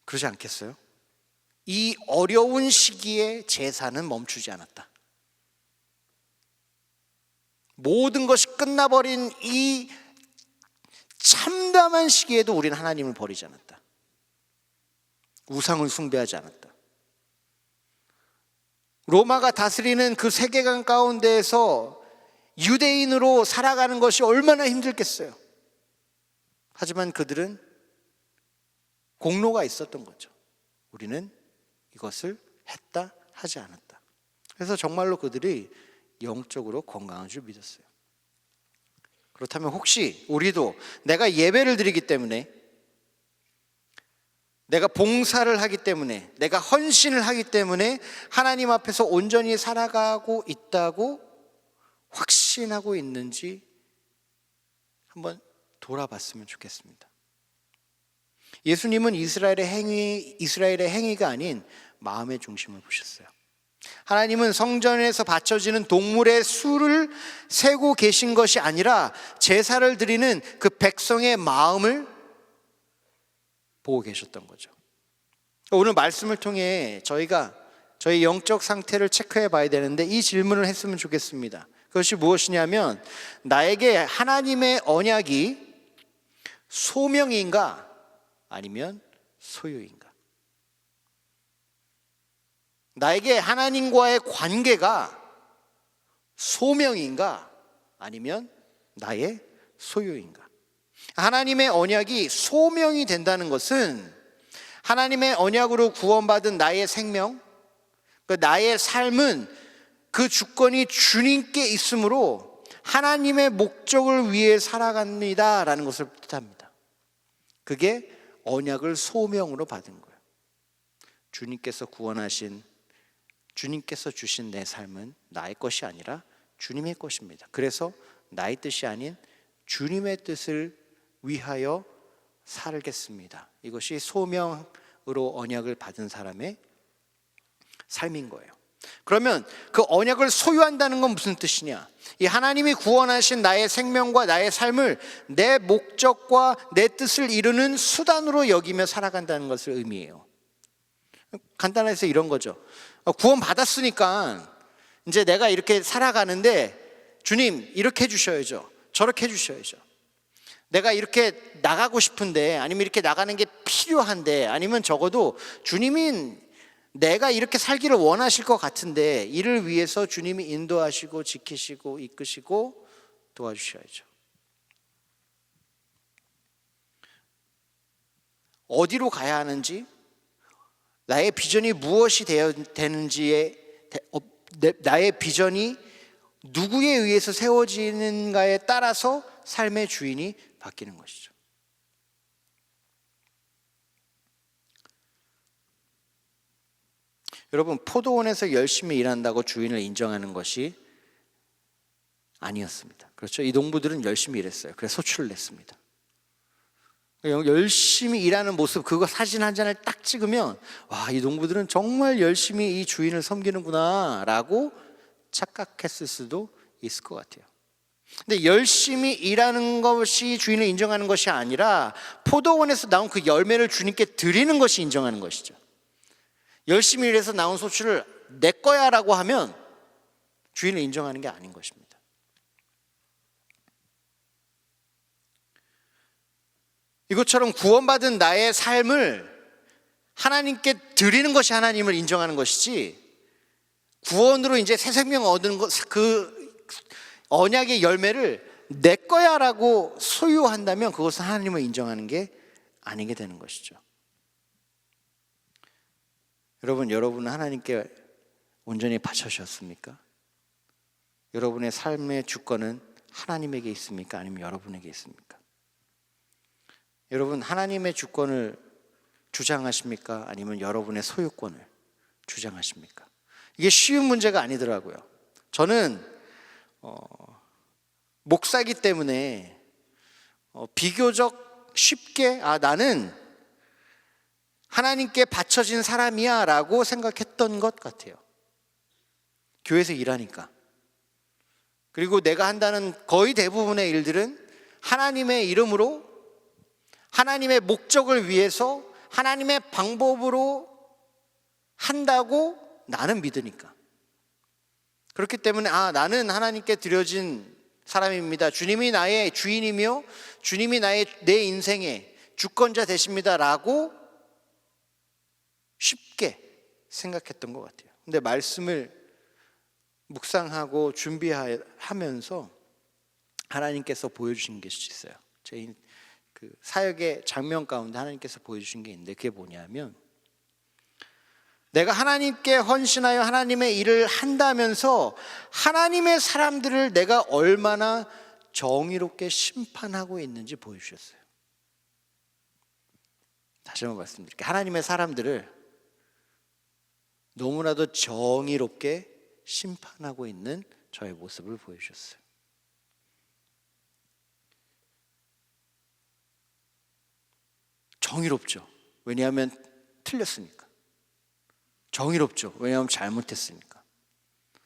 그러지 않겠어요? 이 어려운 시기에 제사는 멈추지 않았다. 모든 것이 끝나버린 이 참담한 시기에도 우리는 하나님을 버리지 않았다. 우상을 숭배하지 않았다. 로마가 다스리는 그 세계관 가운데에서 유대인으로 살아가는 것이 얼마나 힘들겠어요. 하지만 그들은 공로가 있었던 거죠. 우리는 이것을 했다 하지 않았다. 그래서 정말로 그들이 영적으로 건강한 줄 믿었어요. 그렇다면 혹시 우리도 내가 예배를 드리기 때문에, 내가 봉사를 하기 때문에, 내가 헌신을 하기 때문에 하나님 앞에서 온전히 살아가고 있다고 확신하고 있는지 한번 돌아봤으면 좋겠습니다. 예수님은 이스라엘의 행위가 아닌 마음의 중심을 보셨어요. 하나님은 성전에서 바쳐지는 동물의 수를 세고 계신 것이 아니라 제사를 드리는 그 백성의 마음을 보고 계셨던 거죠. 오늘 말씀을 통해 저희가 저희 영적 상태를 체크해 봐야 되는데 이 질문을 했으면 좋겠습니다. 그것이 무엇이냐면, 나에게 하나님의 언약이 소명인가 아니면 소유인가? 나에게 하나님과의 관계가 소명인가 아니면 나의 소유인가? 하나님의 언약이 소명이 된다는 것은 하나님의 언약으로 구원받은 나의 생명, 나의 삶은 그 주권이 주님께 있으므로 하나님의 목적을 위해 살아갑니다라는 것을 뜻합니다. 그게 언약을 소명으로 받은 거예요. 주님께서 구원하신, 주님께서 주신 내 삶은 나의 것이 아니라 주님의 것입니다. 그래서 나의 뜻이 아닌 주님의 뜻을 위하여 살겠습니다. 이것이 소명으로 언약을 받은 사람의 삶인 거예요. 그러면 그 언약을 소유한다는 건 무슨 뜻이냐? 이 하나님이 구원하신 나의 생명과 나의 삶을 내 목적과 내 뜻을 이루는 수단으로 여기며 살아간다는 것을 의미해요. 간단해서 이런 거죠. 구원 받았으니까 이제 내가 이렇게 살아가는데 주님 이렇게 해주셔야죠, 저렇게 해주셔야죠. 내가 이렇게 나가고 싶은데, 아니면 이렇게 나가는 게 필요한데, 아니면 적어도 주님이 내가 이렇게 살기를 원하실 것 같은데 이를 위해서 주님이 인도하시고 지키시고 이끄시고 도와주셔야죠. 어디로 가야 하는지, 나의 비전이 무엇이 되는지에, 나의 비전이 누구에 의해서 세워지는가에 따라서 삶의 주인이 바뀌는 것이죠. 여러분, 포도원에서 열심히 일한다고 주인을 인정하는 것이 아니었습니다. 그렇죠? 이 농부들은 열심히 일했어요. 그래서 소출을 냈습니다. 열심히 일하는 모습, 그거 사진 한 장을 딱 찍으면 와, 이 농부들은 정말 열심히 이 주인을 섬기는구나 라고 착각했을 수도 있을 것 같아요. 근데 열심히 일하는 것이 주인을 인정하는 것이 아니라 포도원에서 나온 그 열매를 주님께 드리는 것이 인정하는 것이죠. 열심히 일해서 나온 소출을 내 거야 라고 하면 주인을 인정하는 게 아닌 것입니다. 이것처럼 구원받은 나의 삶을 하나님께 드리는 것이 하나님을 인정하는 것이지, 구원으로 이제 새 생명 얻는 것, 그 언약의 열매를 내 거야 라고 소유한다면 그것은 하나님을 인정하는 게 아니게 되는 것이죠. 여러분은 하나님께 온전히 바쳐주셨습니까? 여러분의 삶의 주권은 하나님에게 있습니까? 아니면 여러분에게 있습니까? 여러분, 하나님의 주권을 주장하십니까? 아니면 여러분의 소유권을 주장하십니까? 이게 쉬운 문제가 아니더라고요. 저는 목사이기 때문에 비교적 쉽게 나는 하나님께 바쳐진 사람이야 라고 생각했던 것 같아요. 교회에서 일하니까. 그리고 내가 한다는 거의 대부분의 일들은 하나님의 이름으로, 하나님의 목적을 위해서, 하나님의 방법으로 한다고 나는 믿으니까. 그렇기 때문에 나는 하나님께 드려진 사람입니다. 주님이 나의 주인이며 주님이 내 인생의 주권자 되십니다 라고 쉽게 생각했던 것 같아요. 근데 말씀을 묵상하고 준비하면서 하나님께서 보여주신 것이 있어요. 제 그 사역의 장면 가운데 하나님께서 보여주신 게 있는데, 그게 뭐냐면, 내가 하나님께 헌신하여 하나님의 일을 한다면서 하나님의 사람들을 내가 얼마나 정의롭게 심판하고 있는지 보여주셨어요. 다시 한번 말씀드릴게요. 하나님의 사람들을 너무나도 정의롭게 심판하고 있는 저의 모습을 보여주셨어요. 정의롭죠. 왜냐하면 틀렸으니까. 정의롭죠. 왜냐하면 잘못했으니까.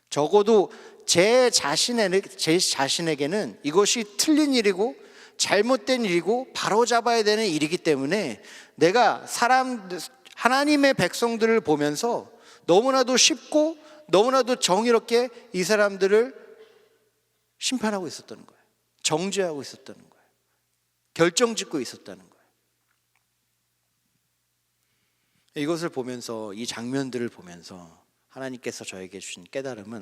적어도 제 자신에게는 이것이 틀린 일이고 잘못된 일이고 바로잡아야 되는 일이기 때문에 내가 하나님의 백성들을 보면서 너무나도 쉽고 너무나도 정의롭게 이 사람들을 심판하고 있었다는 거예요. 정죄하고 있었다는 거예요. 결정짓고 있었다는 거예요. 이것을 보면서, 이 장면들을 보면서 하나님께서 저에게 주신 깨달음은,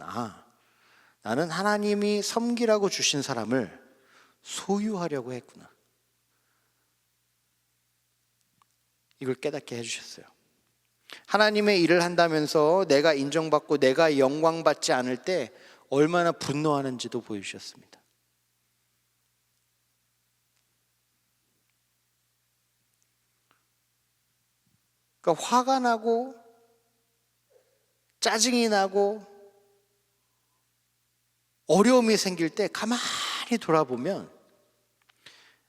나는 하나님이 섬기라고 주신 사람을 소유하려고 했구나. 이걸 깨닫게 해주셨어요. 하나님의 일을 한다면서 내가 인정받고 내가 영광받지 않을 때 얼마나 분노하는지도 보여주셨습니다. 그러니까 화가 나고 짜증이 나고 어려움이 생길 때 가만히 돌아보면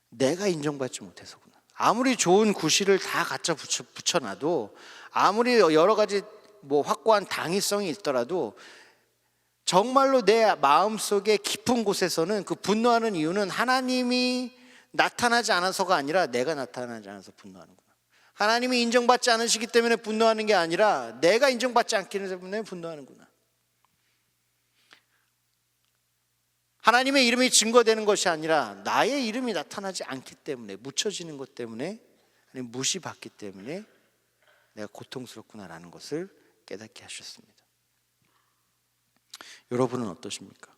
내가 인정받지 못해서구나. 아무리 좋은 구실을 다 갖다 붙여놔도, 아무리 여러 가지 확고한 당위성이 있더라도 정말로 내 마음속의 깊은 곳에서는 그 분노하는 이유는 하나님이 나타나지 않아서가 아니라 내가 나타나지 않아서 분노하는 거예요. 하나님이 인정받지 않으시기 때문에 분노하는 게 아니라 내가 인정받지 않기 때문에 분노하는구나. 하나님의 이름이 증거되는 것이 아니라 나의 이름이 나타나지 않기 때문에, 묻혀지는 것 때문에, 아니면 무시받기 때문에 내가 고통스럽구나라는 것을 깨닫게 하셨습니다. 여러분은 어떠십니까?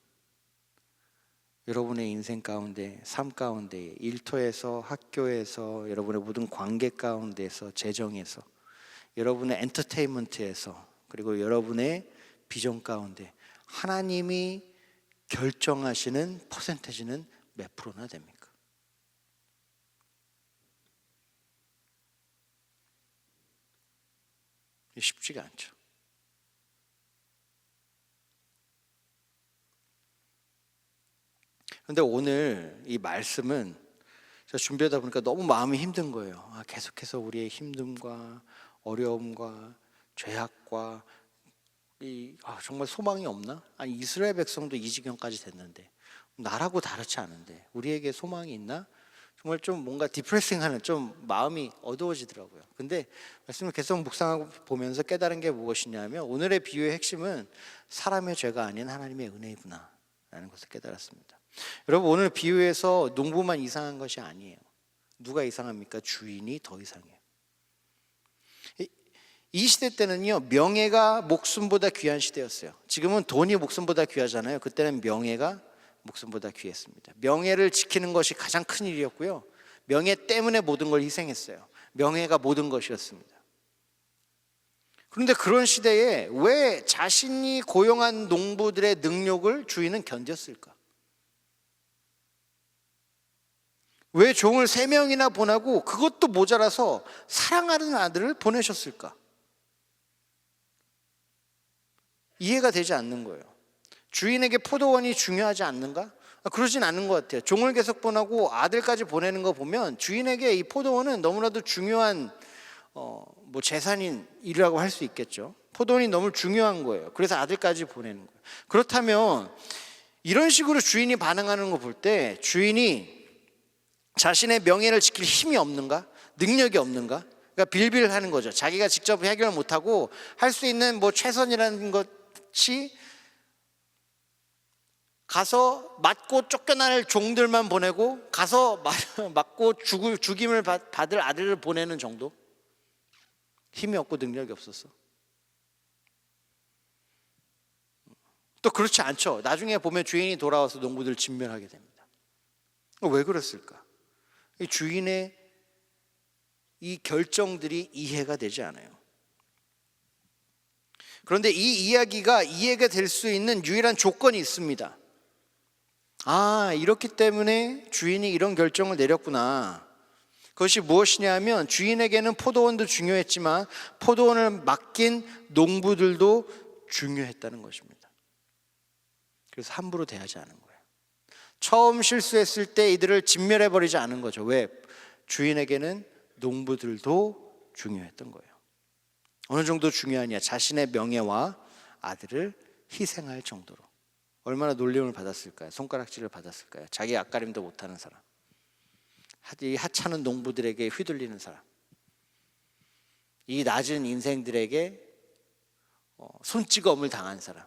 여러분의 인생 가운데, 삶 가운데, 일터에서, 학교에서, 여러분의 모든 관계 가운데에서, 재정에서, 여러분의 엔터테인먼트에서, 그리고 여러분의 비전 가운데 하나님이 결정하시는 퍼센테이지는 몇 프로나 됩니까? 쉽지가 않죠. 그런데 오늘 이 말씀은 제가 준비하다 보니까 너무 마음이 힘든 거예요. 계속해서 우리의 힘듦과 어려움과 죄악과 정말 소망이 없나? 아니 이스라엘 백성도 이 지경까지 됐는데 나라고 다르지 않은데 우리에게 소망이 있나? 정말 좀 뭔가 디프레싱하는, 좀 마음이 어두워지더라고요. 근데 말씀을 계속 묵상하고 보면서 깨달은 게 무엇이냐면 오늘의 비유의 핵심은 사람의 죄가 아닌 하나님의 은혜이구나 라는 것을 깨달았습니다. 여러분, 오늘 비유에서 농부만 이상한 것이 아니에요. 누가 이상합니까? 주인이 더 이상해요. 이 시대 때는요, 명예가 목숨보다 귀한 시대였어요. 지금은 돈이 목숨보다 귀하잖아요. 그때는 명예가 목숨보다 귀했습니다. 명예를 지키는 것이 가장 큰 일이었고요, 명예 때문에 모든 걸 희생했어요. 명예가 모든 것이었습니다. 그런데 그런 시대에 왜 자신이 고용한 농부들의 능력을 주인은 견뎠을까? 왜 종을 3명이나 보내고 그것도 모자라서 사랑하는 아들을 보내셨을까? 이해가 되지 않는 거예요. 주인에게 포도원이 중요하지 않는가? 그러진 않는 것 같아요. 종을 계속 보내고 아들까지 보내는 거 보면 주인에게 이 포도원은 너무나도 중요한 재산인 일이라고 할 수 있겠죠. 포도원이 너무 중요한 거예요. 그래서 아들까지 보내는 거예요. 그렇다면 이런 식으로 주인이 반응하는 거 볼 때 주인이 자신의 명예를 지킬 힘이 없는가? 능력이 없는가? 그러니까 빌빌하는 거죠. 자기가 직접 해결 못하고 할 수 있는 최선이라는 것이 가서 맞고 쫓겨날 종들만 보내고 가서 맞고 죽임을 받을 아들을 보내는 정도? 힘이 없고 능력이 없었어. 또 그렇지 않죠. 나중에 보면 주인이 돌아와서 농부들 진멸하게 됩니다. 왜 그랬을까? 이 주인의 이 결정들이 이해가 되지 않아요. 그런데 이 이야기가 이해가 될 수 있는 유일한 조건이 있습니다. 이렇기 때문에 주인이 이런 결정을 내렸구나. 그것이 무엇이냐면 주인에게는 포도원도 중요했지만 포도원을 맡긴 농부들도 중요했다는 것입니다. 그래서 함부로 대하지 않은 거예요. 처음 실수했을 때 이들을 진멸해버리지 않은 거죠. 왜? 주인에게는 농부들도 중요했던 거예요. 어느 정도 중요하냐? 자신의 명예와 아들을 희생할 정도로. 얼마나 놀림을 받았을까요? 손가락질을 받았을까요? 자기 앞가림도 못하는 사람, 이 하찮은 농부들에게 휘둘리는 사람, 이 낮은 인생들에게 손찌검을 당한 사람.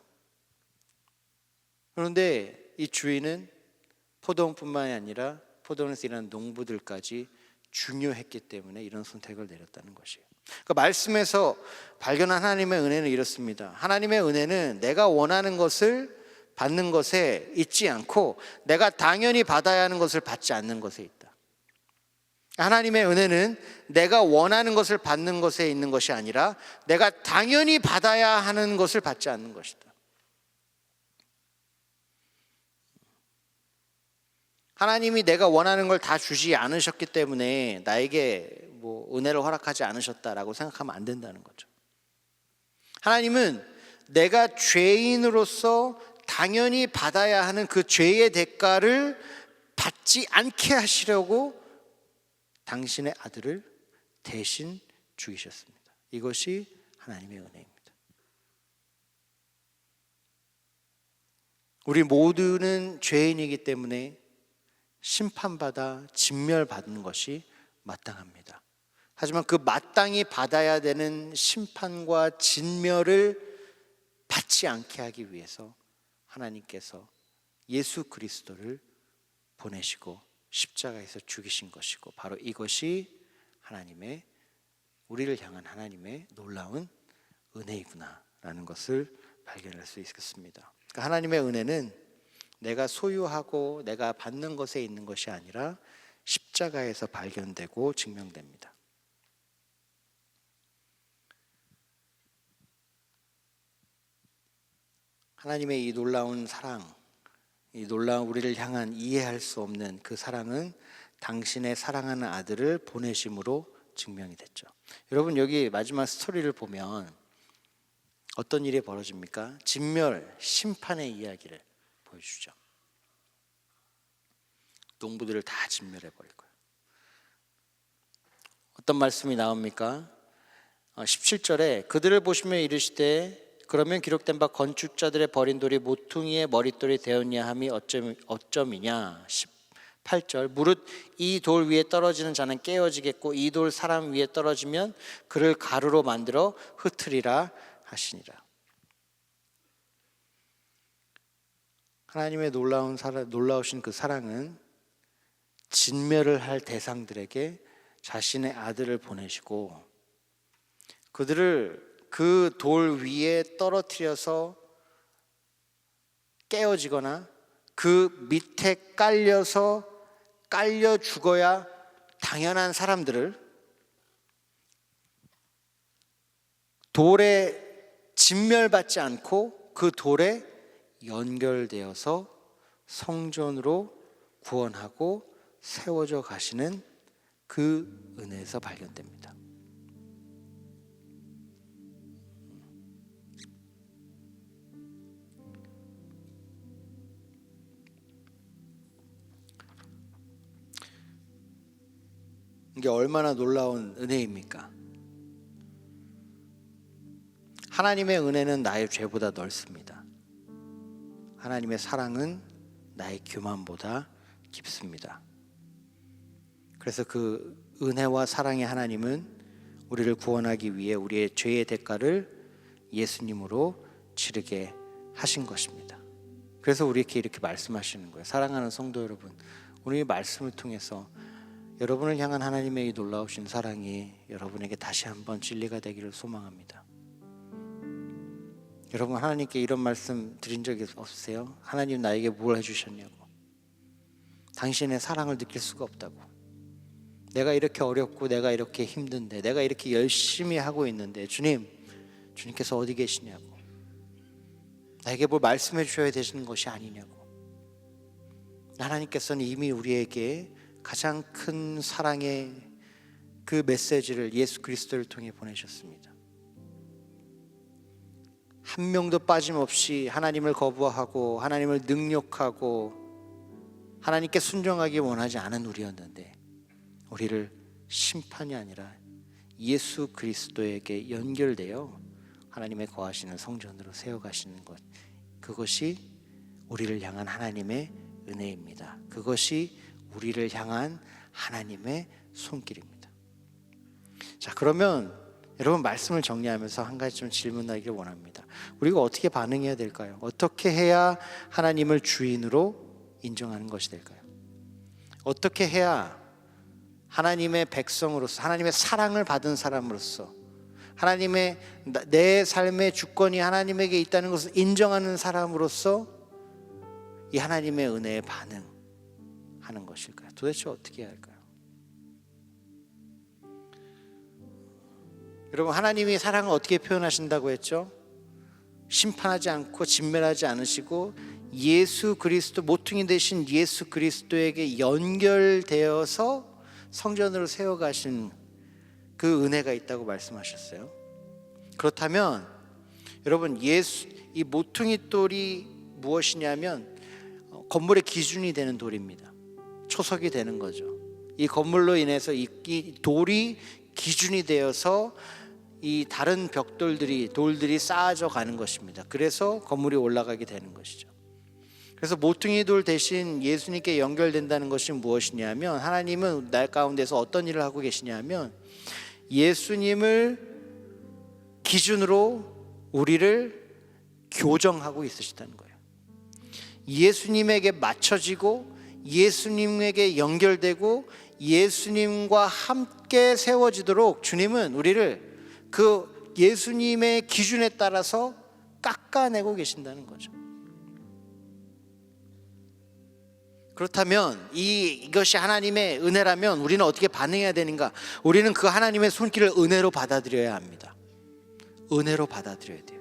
그런데 이 주인은 포도원뿐만이 아니라 포도원에서 일하는 농부들까지 중요했기 때문에 이런 선택을 내렸다는 것이에요. 그러니까 말씀에서 발견한 하나님의 은혜는 이렇습니다. 하나님의 은혜는 내가 원하는 것을 받는 것에 있지 않고 내가 당연히 받아야 하는 것을 받지 않는 것에 있다. 하나님의 은혜는 내가 원하는 것을 받는 것에 있는 것이 아니라 내가 당연히 받아야 하는 것을 받지 않는 것이다. 하나님이 내가 원하는 걸 다 주지 않으셨기 때문에 나에게 은혜를 허락하지 않으셨다라고 생각하면 안 된다는 거죠. 하나님은 내가 죄인으로서 당연히 받아야 하는 그 죄의 대가를 받지 않게 하시려고 당신의 아들을 대신 죽이셨습니다. 이것이 하나님의 은혜입니다. 우리 모두는 죄인이기 때문에 심판받아 진멸받는 것이 마땅합니다. 하지만 그 마땅히 받아야 되는 심판과 진멸을 받지 않게 하기 위해서 하나님께서 예수 그리스도를 보내시고 십자가에서 죽이신 것이고, 바로 이것이 하나님의, 우리를 향한 하나님의 놀라운 은혜이구나 라는 것을 발견할 수 있겠습니다. 그러니까 하나님의 은혜는 내가 소유하고 내가 받는 것에 있는 것이 아니라 십자가에서 발견되고 증명됩니다. 하나님의 이 놀라운 사랑, 이 놀라운 우리를 향한 이해할 수 없는 그 사랑은 당신의 사랑하는 아들을 보내심으로 증명이 됐죠. 여러분, 여기 마지막 스토리를 보면 어떤 일이 벌어집니까? 진멸, 심판의 이야기를 보여주죠. 농부들을 다 진멸해 버릴 거예요. 어떤 말씀이 나옵니까? 17절에 그들을 보시며 이르시되 그러면 기록된 바 건축자들의 버린 돌이 모퉁이의 머릿돌이 되었냐 함이 어쩌미냐. 18절 무릇 이 돌 위에 떨어지는 자는 깨어지겠고 이 돌 사람 위에 떨어지면 그를 가루로 만들어 흩으리라 하시니라. 하나님의 놀라우신 그 사랑은 진멸을 할 대상들에게 자신의 아들을 보내시고 그들을 그 돌 위에 떨어뜨려서 깨어지거나 그 밑에 깔려 죽어야 당연한 사람들을 돌에 진멸받지 않고 그 돌에 연결되어서 성전으로 구원하고 세워져 가시는 그 은혜에서 발견됩니다. 이게 얼마나 놀라운 은혜입니까? 하나님의 은혜는 나의 죄보다 넓습니다. 하나님의 사랑은 나의 교만보다 깊습니다. 그래서 그 은혜와 사랑의 하나님은 우리를 구원하기 위해 우리의 죄의 대가를 예수님으로 치르게 하신 것입니다. 그래서 우리에게 이렇게 말씀하시는 거예요. 사랑하는 성도 여러분, 우리 말씀을 통해서 여러분을 향한 하나님의 이 놀라우신 사랑이 여러분에게 다시 한번 진리가 되기를 소망합니다. 여러분, 하나님께 이런 말씀 드린 적이 없으세요? 하나님 나에게 뭘 해주셨냐고, 당신의 사랑을 느낄 수가 없다고, 내가 이렇게 어렵고 내가 이렇게 힘든데, 내가 이렇게 열심히 하고 있는데 주님께서 어디 계시냐고, 나에게 뭘 말씀해 주셔야 되시는 것이 아니냐고. 하나님께서는 이미 우리에게 가장 큰 사랑의 그 메시지를 예수 그리스도를 통해 보내셨습니다. 한 명도 빠짐없이 하나님을 거부하고 하나님을 능욕하고 하나님께 순종하기 원하지 않은 우리였는데, 우리를 심판이 아니라 예수 그리스도에게 연결되어 하나님의 거하시는 성전으로 세워가시는 것, 그것이 우리를 향한 하나님의 은혜입니다. 그것이 우리를 향한 하나님의 손길입니다. 자, 그러면 여러분, 말씀을 정리하면서 한 가지 좀 질문하기를 원합니다. 우리가 어떻게 반응해야 될까요? 어떻게 해야 하나님을 주인으로 인정하는 것이 될까요? 어떻게 해야 하나님의 백성으로서, 하나님의 사랑을 받은 사람으로서, 하나님의 내 삶의 주권이 하나님에게 있다는 것을 인정하는 사람으로서 이 하나님의 은혜에 반응하는 것일까요? 도대체 어떻게 해야 할까요? 여러분, 하나님이 사랑을 어떻게 표현하신다고 했죠? 심판하지 않고 진멸하지 않으시고 예수 그리스도, 모퉁이 되신 예수 그리스도에게 연결되어서 성전으로 세워가신 그 은혜가 있다고 말씀하셨어요. 그렇다면 여러분, 이 모퉁이 돌이 무엇이냐면 건물의 기준이 되는 돌입니다. 초석이 되는 거죠. 이 건물로 인해서 이 돌이 기준이 되어서 이 다른 돌들이 쌓아져 가는 것입니다. 그래서 건물이 올라가게 되는 것이죠. 그래서 모퉁이 돌 대신 예수님께 연결된다는 것이 무엇이냐면, 하나님은 날 가운데서 어떤 일을 하고 계시냐면 예수님을 기준으로 우리를 교정하고 있으시다는 거예요. 예수님에게 맞춰지고 예수님에게 연결되고 예수님과 함께 세워지도록 주님은 우리를 그 예수님의 기준에 따라서 깎아내고 계신다는 거죠. 그렇다면 이것이 하나님의 은혜라면 우리는 어떻게 반응해야 되는가? 우리는 그 하나님의 손길을 은혜로 받아들여야 합니다. 은혜로 받아들여야 돼요.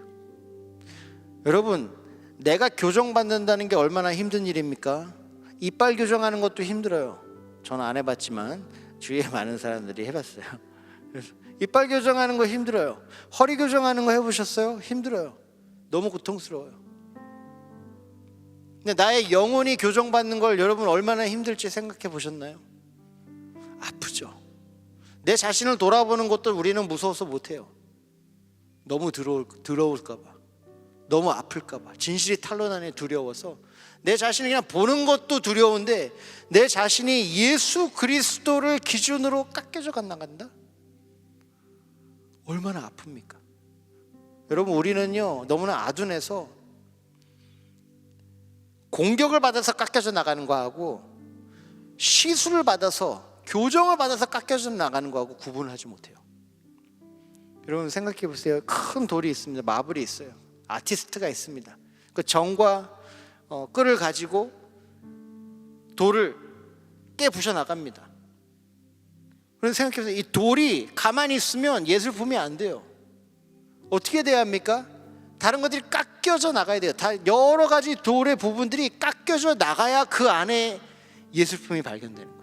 여러분, 내가 교정받는다는 게 얼마나 힘든 일입니까? 이빨 교정하는 것도 힘들어요. 저는 안 해봤지만 주위에 많은 사람들이 해봤어요. 그래서 이빨 교정하는 거 힘들어요. 허리 교정하는 거 해보셨어요? 힘들어요. 너무 고통스러워요. 근데 나의 영혼이 교정받는 걸 여러분 얼마나 힘들지 생각해 보셨나요? 아프죠. 내 자신을 돌아보는 것도 우리는 무서워서 못해요. 너무 더러울까 봐, 너무 아플까 봐, 진실이 탄로나니 두려워서 내 자신을 그냥 보는 것도 두려운데 내 자신이 예수 그리스도를 기준으로 깎여져 나간다? 얼마나 아픕니까? 여러분, 우리는요 너무나 아둔해서 공격을 받아서 깎여져 나가는 거하고 시술을 받아서, 교정을 받아서 깎여져 나가는 거하고 구분을 하지 못해요. 여러분 생각해 보세요. 큰 돌이 있습니다. 마블이 있어요. 아티스트가 있습니다. 그 정과 끌을 가지고 돌을 깨부셔 나갑니다. 그래서 생각해 보세요. 이 돌이 가만히 있으면 예술품이 안 돼요. 어떻게 돼야 합니까? 다른 것들이 깎여져 나가야 돼요. 다 여러 가지 돌의 부분들이 깎여져 나가야 그 안에 예술품이 발견되는 거예요.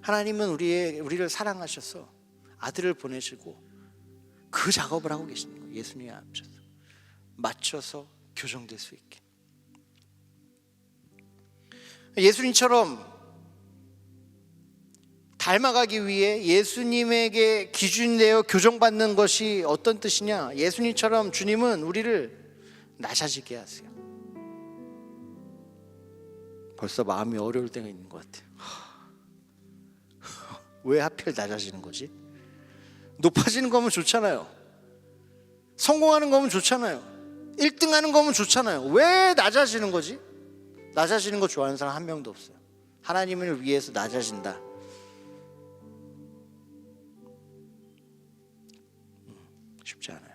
하나님은 우리를 사랑하셔서 아들을 보내시고 그 작업을 하고 계시는 거예요. 예수님이 앞서서 맞춰서 교정될 수 있게. 예수님처럼 닮아가기 위해 예수님에게 기준 내어 교정받는 것이 어떤 뜻이냐? 예수님처럼 주님은 우리를 낮아지게 하세요. 벌써 마음이 어려울 때가 있는 것 같아요. 왜 하필 낮아지는 거지? 높아지는 거면 좋잖아요. 성공하는 거면 좋잖아요. 1등하는 거면 좋잖아요. 왜 낮아지는 거지? 낮아지는 거 좋아하는 사람 한 명도 없어요. 하나님을 위해서 낮아진다. 쉽지 않아요.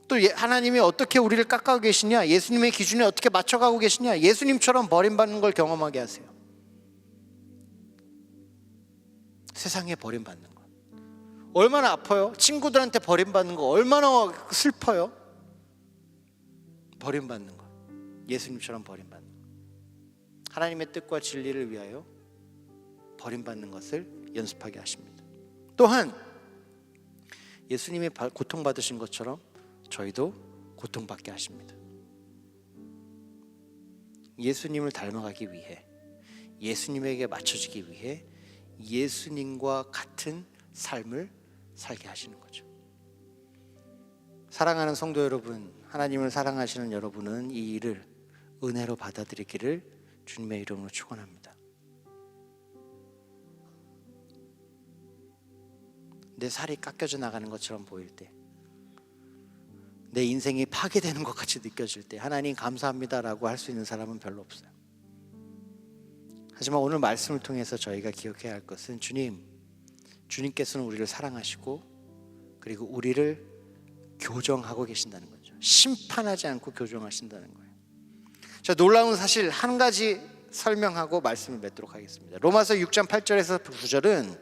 또 하나님이 어떻게 우리를 깎아가고 계시냐? 예수님의 기준에 어떻게 맞춰가고 계시냐? 예수님처럼 버림받는 걸 경험하게 하세요. 세상에 버림받는 거 얼마나 아파요? 친구들한테 버림받는 거 얼마나 슬퍼요? 버림받는 거, 예수님처럼 버림받는 거, 하나님의 뜻과 진리를 위하여 버림받는 것을 연습하게 하십니다. 또한 예수님이 고통받으신 것처럼 저희도 고통받게 하십니다. 예수님을 닮아가기 위해, 예수님에게 맞춰지기 위해 예수님과 같은 삶을 살게 하시는 거죠. 사랑하는 성도 여러분, 하나님을 사랑하시는 여러분은 이 일을 은혜로 받아들이기를 주님의 이름으로 축원합니다. 내 살이 깎여져 나가는 것처럼 보일 때, 내 인생이 파괴되는 것 같이 느껴질 때 하나님 감사합니다라고 할 수 있는 사람은 별로 없어요. 하지만 오늘 말씀을 통해서 저희가 기억해야 할 것은 주님께서는 우리를 사랑하시고 그리고 우리를 교정하고 계신다는 거죠. 심판하지 않고 교정하신다는 거예요. 자, 놀라운 사실 한 가지 설명하고 말씀을 맺도록 하겠습니다. 로마서 6장 8절에서 9절은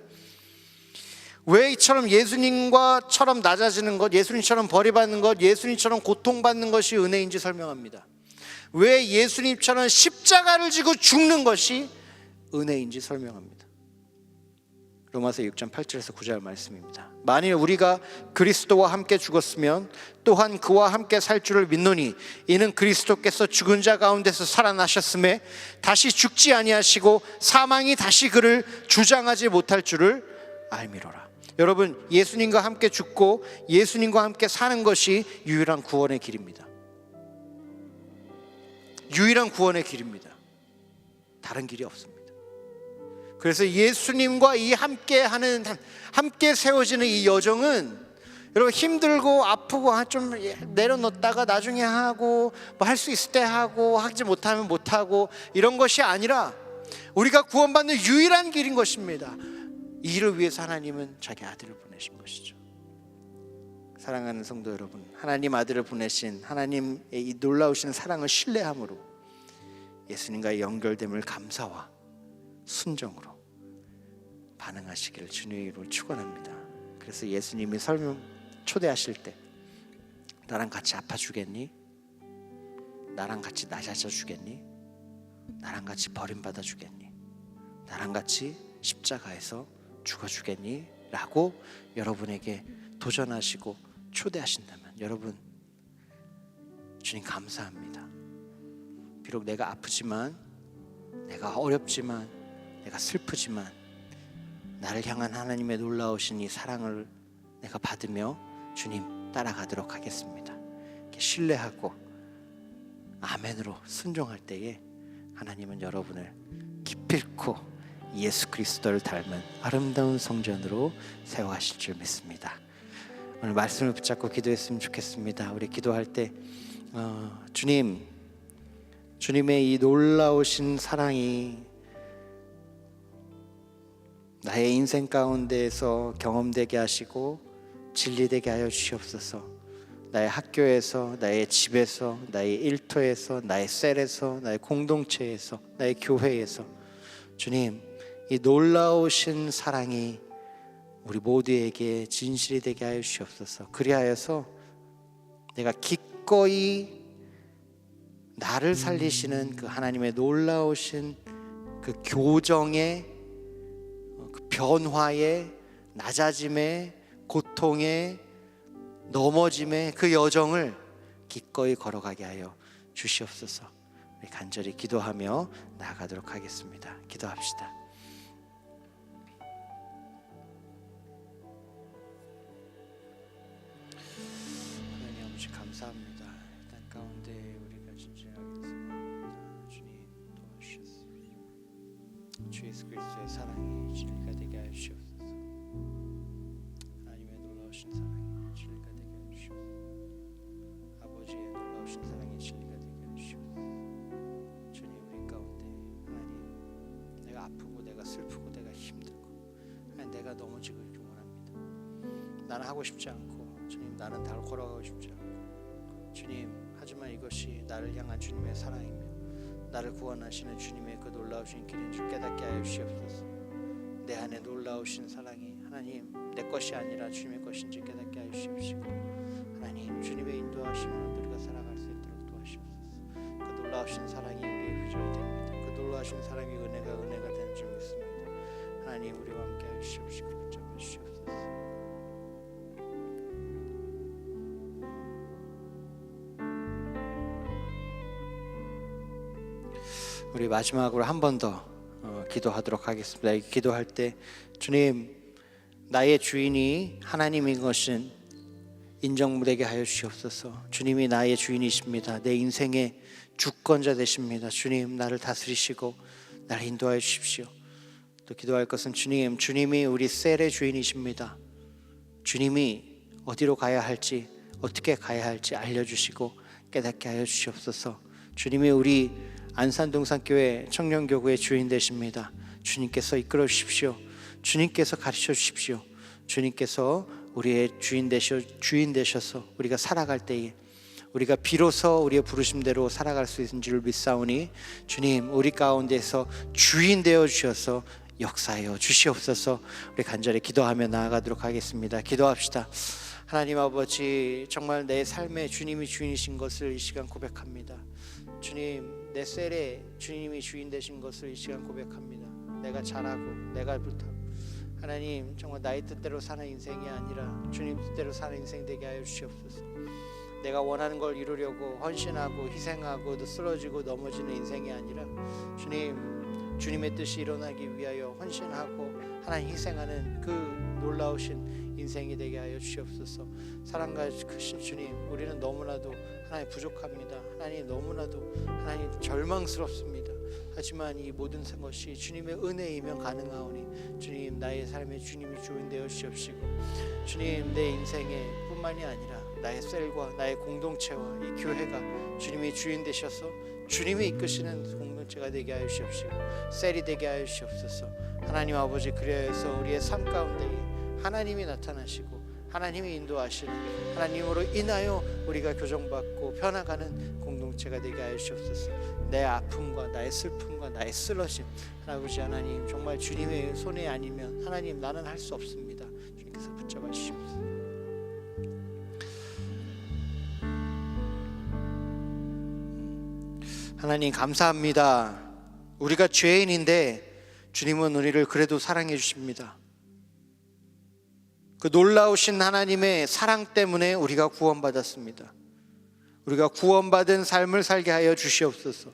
왜 이처럼 예수님과처럼 낮아지는 것, 예수님처럼 버림받는 것, 예수님처럼 고통받는 것이 은혜인지 설명합니다. 왜 예수님처럼 십자가를 지고 죽는 것이 은혜인지 설명합니다. 로마서 6장 8절에서 9절 말씀입니다. 만일 우리가 그리스도와 함께 죽었으면 또한 그와 함께 살 줄을 믿노니 이는 그리스도께서 죽은 자 가운데서 살아나셨음에 다시 죽지 아니하시고 사망이 다시 그를 주장하지 못할 줄을 알미로라. 여러분, 예수님과 함께 죽고 예수님과 함께 사는 것이 유일한 구원의 길입니다. 유일한 구원의 길입니다. 다른 길이 없습니다. 그래서 예수님과 이 함께 세워지는 이 여정은 여러분 힘들고 아프고 좀 내려놓다가 나중에 하고 뭐 할 수 있을 때 하고 하지 못하면 못하고 이런 것이 아니라 우리가 구원받는 유일한 길인 것입니다. 이 일을 위해서 하나님은 자기 아들을 보내신 것이죠. 사랑하는 성도 여러분, 하나님 아들을 보내신 하나님의 이 놀라우신 사랑을 신뢰함으로 예수님과의 연결됨을 감사와 순종으로 반응하시기를 주님의 이름으로 축원합니다. 그래서 예수님이 초대하실 때 나랑 같이 아파 주겠니? 나랑 같이 낮아져 주겠니? 나랑 같이 버림받아 주겠니? 나랑 같이 십자가에서 죽어 주겠니? 라고 여러분에게 도전하시고 초대하신다면 여러분, 주님 감사합니다. 비록 내가 아프지만, 내가 어렵지만, 내가 슬프지만 나를 향한 하나님의 놀라우신 이 사랑을 내가 받으며 주님 따라가도록 하겠습니다. 이렇게 신뢰하고 아멘으로 순종할 때에 하나님은 여러분을 기필코 예수 그리스도를 닮은 아름다운 성전으로 세워가실 줄 믿습니다. 오늘 말씀을 붙잡고 기도했으면 좋겠습니다. 우리 기도할 때 주님의 이 놀라우신 사랑이 나의 인생 가운데에서 경험되게 하시고 진리되게 하여 주시옵소서. 나의 학교에서, 나의 집에서, 나의 일터에서, 나의 셀에서, 나의 공동체에서, 나의 교회에서 주님 이 놀라우신 사랑이 우리 모두에게 진실이 되게 하여 주시옵소서. 그리하여서 내가 기꺼이 나를 살리시는 그 하나님의 놀라우신 그 교정의 그 변화의 낮아짐의 고통의 넘어짐의 그 여정을 기꺼이 걸어가게 하여 주시옵소서. 우리 간절히 기도하며 나아가도록 하겠습니다. 기도합시다. 하나님 아버지 감사합니다. 땅 가운데 우리가 진실하게 소망합니다. 주님 도와주셨습니다. 주 예수 그리스도의 사랑이 진리가 되게 하여 주시옵소서. 하나님의 놀라우신 사랑이 진리가 되게 하여 주시옵소서. 아버지의 놀라우신 사랑이 진리가 되게 하여 주시옵소서. 주님 우리 가운데 하나님 내가 아프고 내가 슬프고 내가 힘들고 하나님 내가 넘어지길 원합니다. 나는 하고 싶지 않고 주님 나는 다 걸어가고 싶지 않고 주님 하지만 이것이 나를 향한 주님의 사랑이며 나를 구원하시는 주님의 그 놀라우신 길인 줄 깨닫게 하여 주시옵소서. 내 안에 놀라우신 사랑이 하나님 내 것이 아니라 주님의 것인지 깨닫게 하여 주시옵시고 하나님 주님의 인도하심으로 우리가 살아갈 수 있도록 도와주시옵소서. 그 놀라우신 사랑이 우리의 비전이 됩니다. 그 놀라우신 사랑이 은혜가 되는 줄 믿습니다. 하나님 우리와 함께 하여 주시옵시고 붙잡아 주시옵소서. 우리 마지막으로 한 번 더 기도하도록 하겠습니다. 기도할 때 주님 나의 주인이 하나님인 것은 인정되게 하여 주시옵소서. 주님이 나의 주인이십니다. 내 인생의 주권자 되십니다. 주님 나를 다스리시고 나를 인도하여 주십시오. 또 기도할 것은 주님이 우리 셀의 주인이십니다. 주님이 어디로 가야 할지 어떻게 가야 할지 알려주시고 깨닫게 하여 주시옵소서. 주님이 우리 안산동산교회 청년교구의 주인 되십니다. 주님께서 이끌어 주십시오. 주님께서 가르쳐 주십시오. 주님께서 우리의 주인 되셔서 우리가 살아갈 때에 우리가 비로소 우리의 부르심대로 살아갈 수 있는 줄 믿사오니 주님 우리 가운데서 주인 되어 주셔서 역사하여 주시옵소서. 우리 간절히 기도하며 나아가도록 하겠습니다. 기도합시다. 하나님 아버지 정말 내 삶의 주님이 주인이신 것을 이 시간 고백합니다. 주님 내 셀에 주님이 주인 되신 것을 이 시간 고백합니다. 내가 잘하고 내가 못하고 하나님 정말 나의 뜻대로 사는 인생이 아니라 주님 뜻대로 사는 인생 되게 하여 주시옵소서. 내가 원하는 걸 이루려고 헌신하고 희생하고 또 쓰러지고 넘어지는 인생이 아니라 주님의 뜻이 일어나기 위하여 헌신하고 하나님 희생하는 그 놀라우신 인생이 되게 하여 주시옵소서. 사랑과 크신 주님 우리는 너무나도 하나님 부족합니다. 하나님 너무나도 하나님 절망스럽습니다. 하지만 이 모든 것이 주님의 은혜이면 가능하오니 주님 나의 삶에 주님이 주인 되어 주시옵시고 주님 내 인생에 뿐만이 아니라 나의 셀과 나의 공동체와 이 교회가 주님이 주인 되셔서 주님이 이끄시는 공동체가 되게 하여 주시옵시고 셀이 되게 하여 주시옵소서. 하나님 아버지 그리하여서 우리의 삶 가운데 하나님이 나타나시고 하나님이 인도하시는 하나님으로 인하여 우리가 교정받고 변화가는 공동체가 되게 하여 주시옵소서. 내 아픔과 나의 슬픔과 나의 쓰러짐 아버지 하나님 정말 주님의 손에 아니면 하나님 나는 할 수 없습니다. 주님께서 붙잡아 주시옵소서. 하나님 감사합니다. 우리가 죄인인데 주님은 우리를 그래도 사랑해 주십니다. 그 놀라우신 하나님의 사랑 때문에 우리가 구원받았습니다. 우리가 구원받은 삶을 살게 하여 주시옵소서.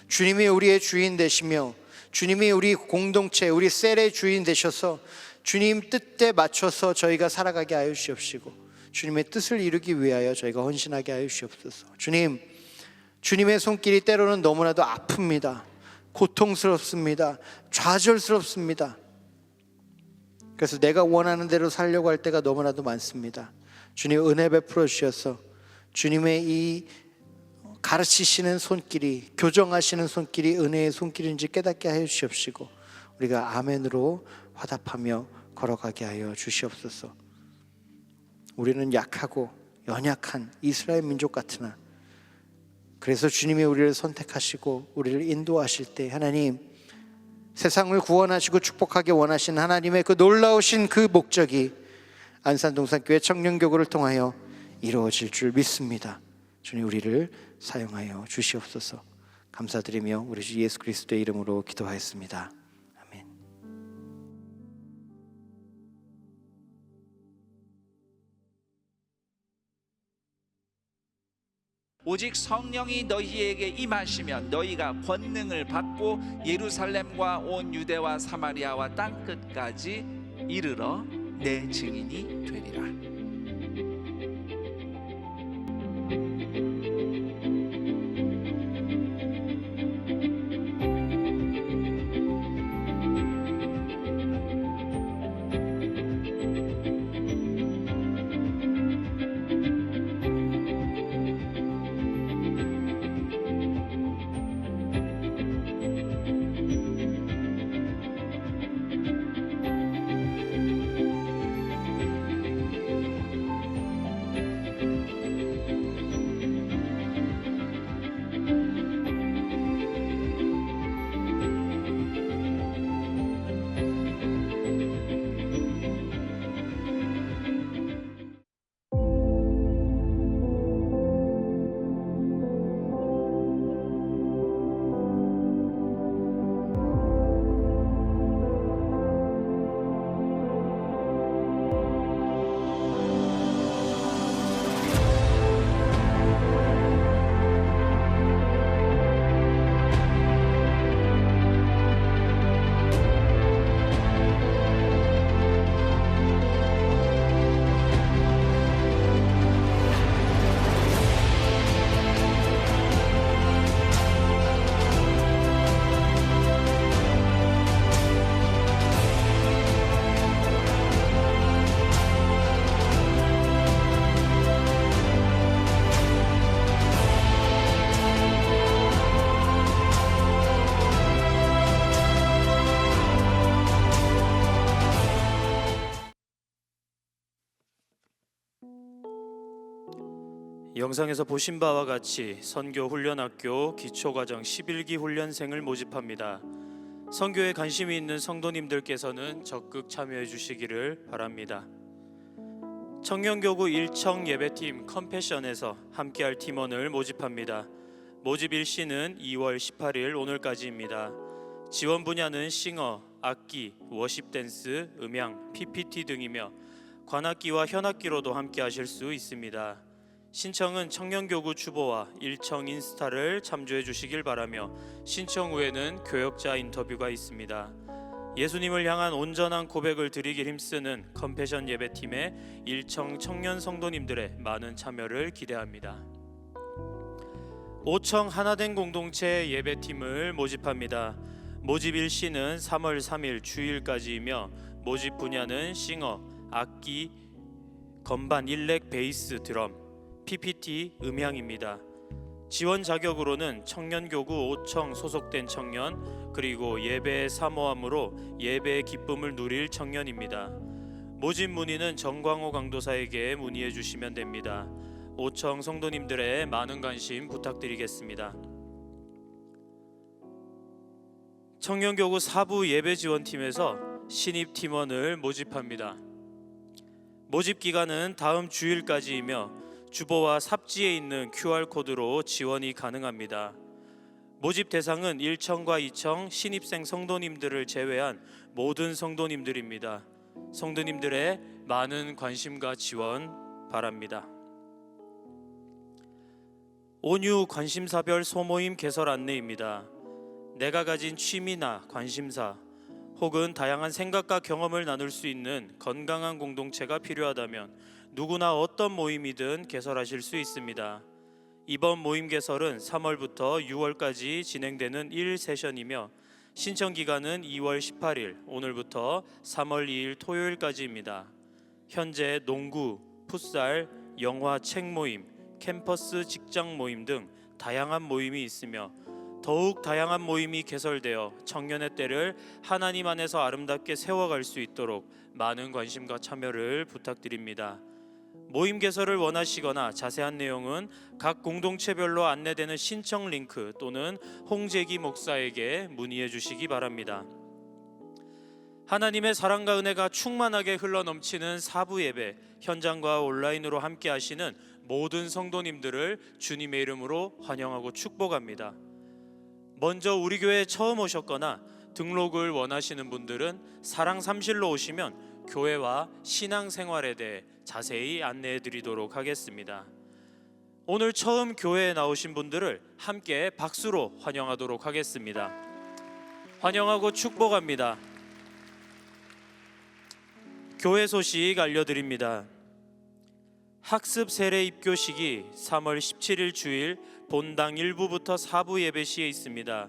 주님이 우리의 주인 되시며 주님이 우리 공동체, 우리 셀의 주인 되셔서 주님 뜻에 맞춰서 저희가 살아가게 하여 주시옵시고, 주님의 뜻을 이루기 위하여 저희가 헌신하게 하여 주시옵소서. 주님, 주님의 손길이 때로는 너무나도 아픕니다. 고통스럽습니다. 좌절스럽습니다. 그래서 내가 원하는 대로 살려고 할 때가 너무나도 많습니다. 주님, 은혜 베풀어 주셔서 주님의 이 가르치시는 손길이, 교정하시는 손길이 은혜의 손길인지 깨닫게 하여 주시옵시고, 우리가 아멘으로 화답하며 걸어가게 하여 주시옵소서. 우리는 약하고 연약한 이스라엘 민족 같으나, 그래서 주님이 우리를 선택하시고 우리를 인도하실 때, 하나님, 세상을 구원하시고 축복하게 원하신 하나님의 그 놀라우신 그 목적이 안산동산교회 청년교구를 통하여 이루어질 줄 믿습니다. 주님, 우리를 사용하여 주시옵소서. 감사드리며 우리 주 예수 그리스도의 이름으로 기도하였습니다. 아멘. 오직 성령이 너희에게 임하시면 너희가 권능을 받고 예루살렘과 온 유대와 사마리아와 땅 끝까지 이르러 내 증인이 되리라. 영상에서 보신 바와 같이 선교훈련학교 기초과정 11기 훈련생을 모집합니다. 선교에 관심이 있는 성도님들께서는 적극 참여해 주시기를 바랍니다. 청년교구 1청 예배팀 컴패션에서 함께할 팀원을 모집합니다. 모집 일시는 2월 18일 오늘까지입니다. 지원 분야는 싱어, 악기, 워십 댄스, 음향, PPT 등이며 관악기와 현악기로도 함께 하실 수 있습니다. 신청은 청년교구 주보와 1청 인스타를 참조해 주시길 바라며 신청 후에는 교역자 인터뷰가 있습니다. 예수님을 향한 온전한 고백을 드리길 힘쓰는 컴패션 예배팀의 1청 청년 성도님들의 많은 참여를 기대합니다. 5청 하나된 공동체 예배팀을 모집합니다. 모집 일시는 3월 3일 주일까지이며 모집 분야는 싱어, 악기, 건반, 일렉, 베이스, 드럼, PPT, 음향입니다. 지원 자격으로는 청년교구 5청 소속된 청년, 그리고 예배의 사모함으로 예배의 기쁨을 누릴 청년입니다. 모집 문의는 정광호 강도사에게 문의해 주시면 됩니다. 5청 성도님들의 많은 관심 부탁드리겠습니다. 청년교구 4부 예배지원팀에서 신입 팀원을 모집합니다. 모집 기간은 다음 주일까지이며 주보와 삽지에 있는 QR코드로 지원이 가능합니다. 모집 대상은 1청과 2청 신입생 성도님들을 제외한 모든 성도님들입니다. 성도님들의 많은 관심과 지원 바랍니다. 온유 관심사별 소모임 개설 안내입니다. 내가 가진 취미나 관심사 혹은 다양한 생각과 경험을 나눌 수 있는 건강한 공동체가 필요하다면 누구나 어떤 모임이든 개설하실 수 있습니다. 이번 모임 개설은 3월부터 6월까지 진행되는 1세션이며 신청 기간은 2월 18일 오늘부터 3월 2일 토요일까지입니다. 현재 농구, 풋살, 영화 책 모임, 캠퍼스 직장 모임 등 다양한 모임이 있으며 더욱 다양한 모임이 개설되어 청년의 때를 하나님 안에서 아름답게 세워갈 수 있도록 많은 관심과 참여를 부탁드립니다. 모임 개설을 원하시거나 자세한 내용은 각 공동체별로 안내되는 신청 링크 또는 홍재기 목사에게 문의해 주시기 바랍니다. 하나님의 사랑과 은혜가 충만하게 흘러넘치는 사부 예배 현장과 온라인으로 함께 하시는 모든 성도님들을 주님의 이름으로 환영하고 축복합니다. 먼저 우리 교회에 처음 오셨거나 등록을 원하시는 분들은 사랑 삼실로 오시면 교회와 신앙생활에 대해 자세히 안내해 드리도록 하겠습니다. 오늘 처음 교회에 나오신 분들을 함께 박수로 환영하도록 하겠습니다. 환영하고 축복합니다. 교회 소식 알려드립니다. 학습 세례 입교식이 3월 17일 주일 본당 1부부터 4부 예배 시에 있습니다.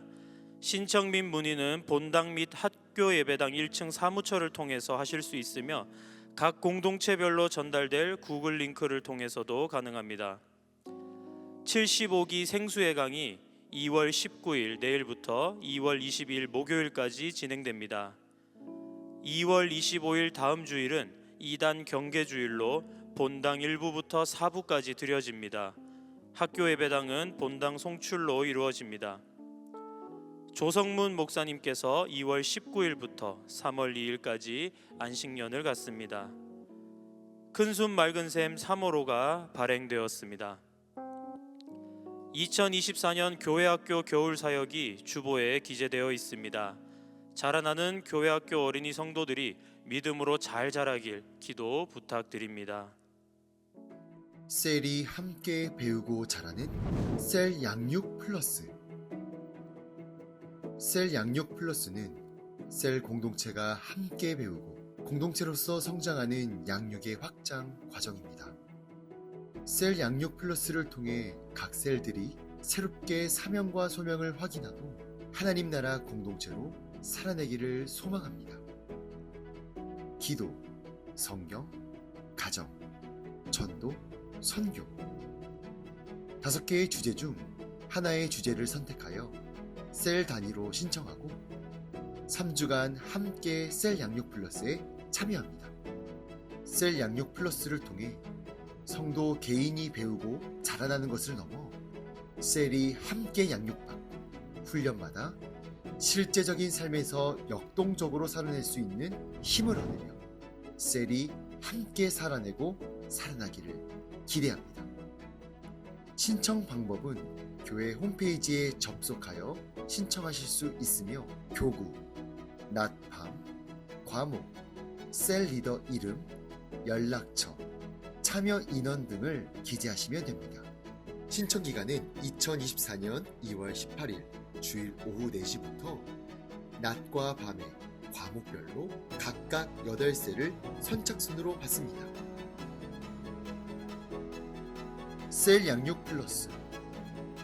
신청 및 문의는 본당 및 학교 예배당 1층 사무처를 통해서 하실 수 있으며 각 공동체별로 전달될 구글 링크를 통해서도 가능합니다. 75기 생수의 강이 2월 19일 내일부터 2월 22일 목요일까지 진행됩니다. 2월 25일 다음 주일은 2단 경계주일로 본당 1부부터 4부까지 드려집니다. 학교 예배당은 본당 송출로 이루어집니다. 조성문 목사님께서 2월 19일부터 3월 2일까지 안식년을 갖습니다. 큰숨 맑은 샘 3호로가 발행되었습니다. 2024년 교회학교 겨울사역이 주보에 기재되어 있습니다. 자라나는 교회학교 어린이 성도들이 믿음으로 잘 자라길 기도 부탁드립니다. 셀이 함께 배우고 자라는 셀 양육 플러스. 셀 양육 플러스는 셀 공동체가 함께 배우고 공동체로서 성장하는 양육의 확장 과정입니다. 셀 양육 플러스를 통해 각 셀들이 새롭게 사명과 소명을 확인하고 하나님 나라 공동체로 살아내기를 소망합니다. 기도, 성경, 가정, 전도, 선교 5개의 주제 중 하나의 주제를 선택하여 셀 단위로 신청하고 3주간 함께 셀 양육 플러스에 참여합니다. 셀 양육 플러스를 통해 성도 개인이 배우고 자라나는 것을 넘어 셀이 함께 양육받고 훈련마다 실제적인 삶에서 역동적으로 살아낼 수 있는 힘을 얻으며 셀이 함께 살아내고 살아나기를 기대합니다. 신청 방법은 교회 홈페이지에 접속하여 신청하실 수 있으며 교구, 낮, 밤, 과목, 셀 리더 이름, 연락처, 참여 인원 등을 기재하시면 됩니다. 신청 기간은 2024년 2월 18일 주일 오후 4시부터 낮과 밤에 과목별로 각각 8셀을 선착순으로 받습니다. 셀 양육 플러스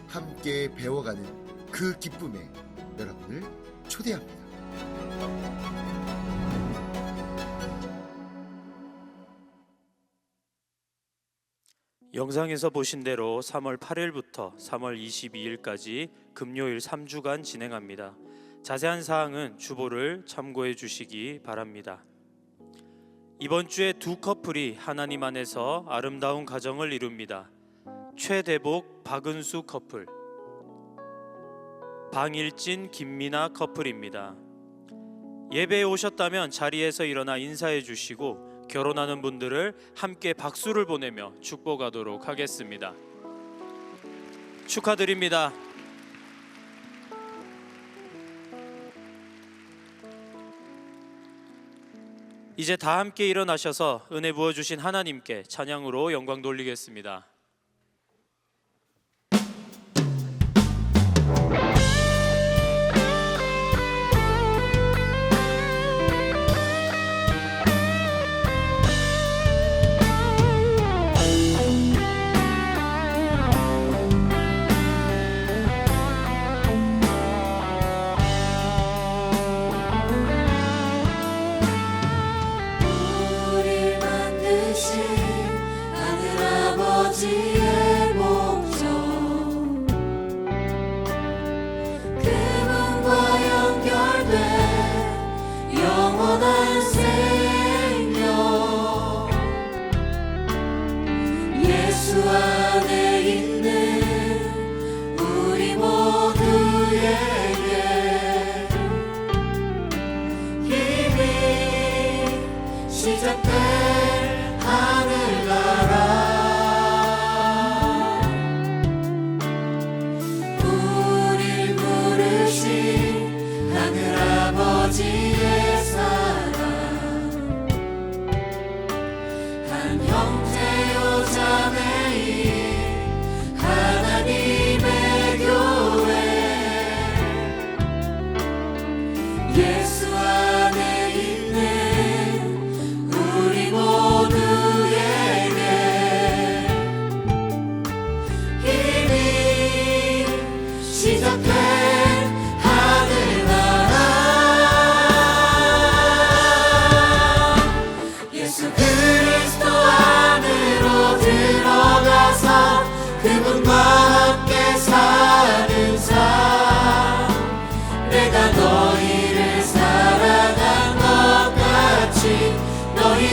함께 배워가는 그 기쁨에 여러분을 초대합니다. 영상에서 보신 대로 3월 8일부터 3월 22일까지 금요일 3주간 진행합니다. 자세한 사항은 주보를 참고해 주시기 바랍니다. 이번 주에 두 커플이 하나님 안에서 아름다운 가정을 이룹니다. 최대복, 박은수 커플, 방일진, 김미나 커플입니다. 예배에 오셨다면 자리에서 일어나 인사해 주시고 결혼하는 분들을 함께 박수를 보내며 축복하도록 하겠습니다. 축하드립니다. 이제 다 함께 일어나셔서 은혜 부어주신 하나님께 찬양으로 영광 돌리겠습니다.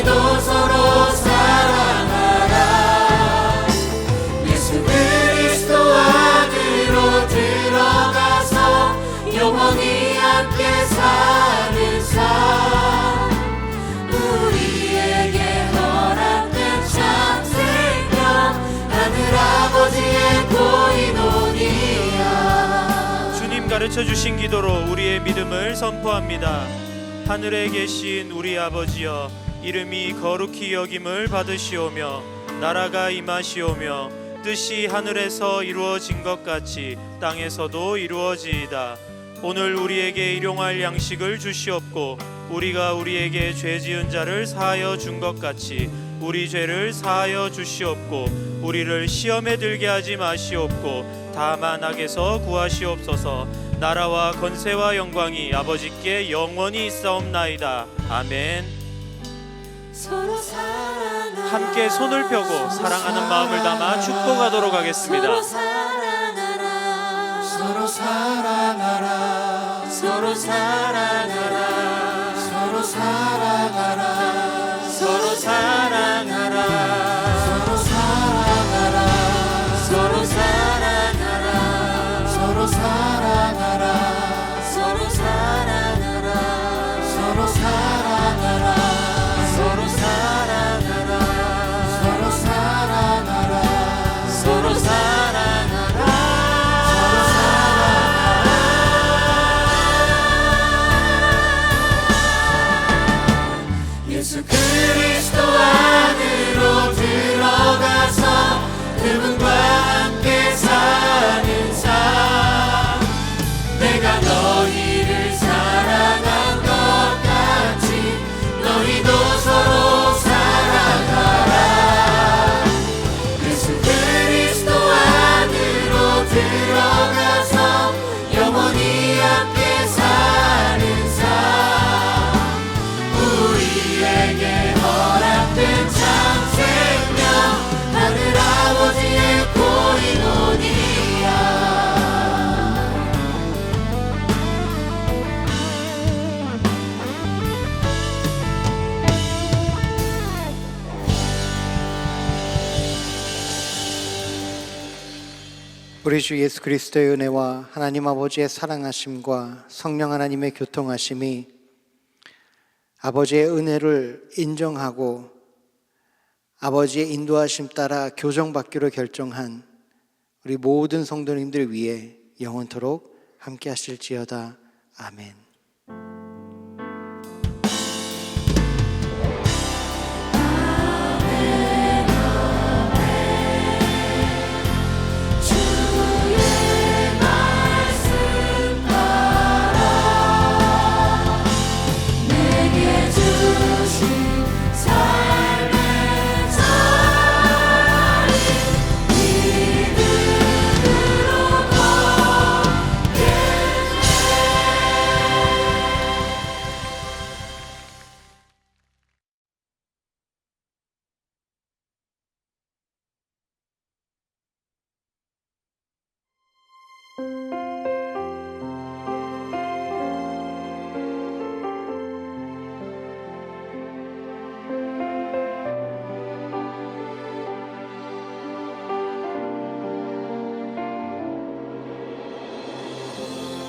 너희도 서로 사랑하라. 예수 그리스도 안으로 들어가서 영원히 함께 사는 삶, 우리에게 허락된 참 생명, 하늘 아버지의 고인원이야. 주님 가르쳐 주신 기도로 우리의 믿음을 선포합니다. 하늘에 계신 우리 아버지여, 이름이 거룩히 여김을 받으시오며 나라가 임하시오며 뜻이 하늘에서 이루어진 것 같이 땅에서도 이루어지이다. 오늘 우리에게 일용할 양식을 주시옵고 우리가 우리에게 죄 지은 자를 사하여 준 것 같이 우리 죄를 사하여 주시옵고 우리를 시험에 들게 하지 마시옵고 다만 악에서 구하시옵소서. 나라와 권세와 영광이 아버지께 영원히 있사옵나이다. 아멘. 서로 사랑하라. 함께 손을 펴고 사랑하는 마음을 담아 축복하도록 하겠습니다. 서로 사랑하라. 서로 사랑하라. 서로 사랑하라. 서로 사랑하라. 서로 사랑하라. 서로 사랑하라. 서로 사랑하라. 서로 사랑하라. 서로 사랑하라. 서로 사랑하라. 서로 사랑하라. 서로 사랑하라. 서로 사랑하라. 예수 그리스도 안으로 들어가서 그분과 함께 사는 삶, 내가 너희를 사랑한 것 같이 너희도 서로 사랑하라. 예수 그리스도 안으로 들어가서 영원히 함께 사는 삶, 우리에게 허락된 참 생명, 하늘 아버지의 고인원이야. 우리 주 예수 그리스도의 은혜와 하나님 아버지의 사랑하심과 성령 하나님의 교통하심이 아버지의 은혜를 인정하고 아버지의 인도하심 따라 교정받기로 결정한 우리 모든 성도님들 위해 영원토록 함께 하실지어다. 아멘. 주의 말씀 따라 내게 주신 삶의 자리, 믿음으로 걷겠네.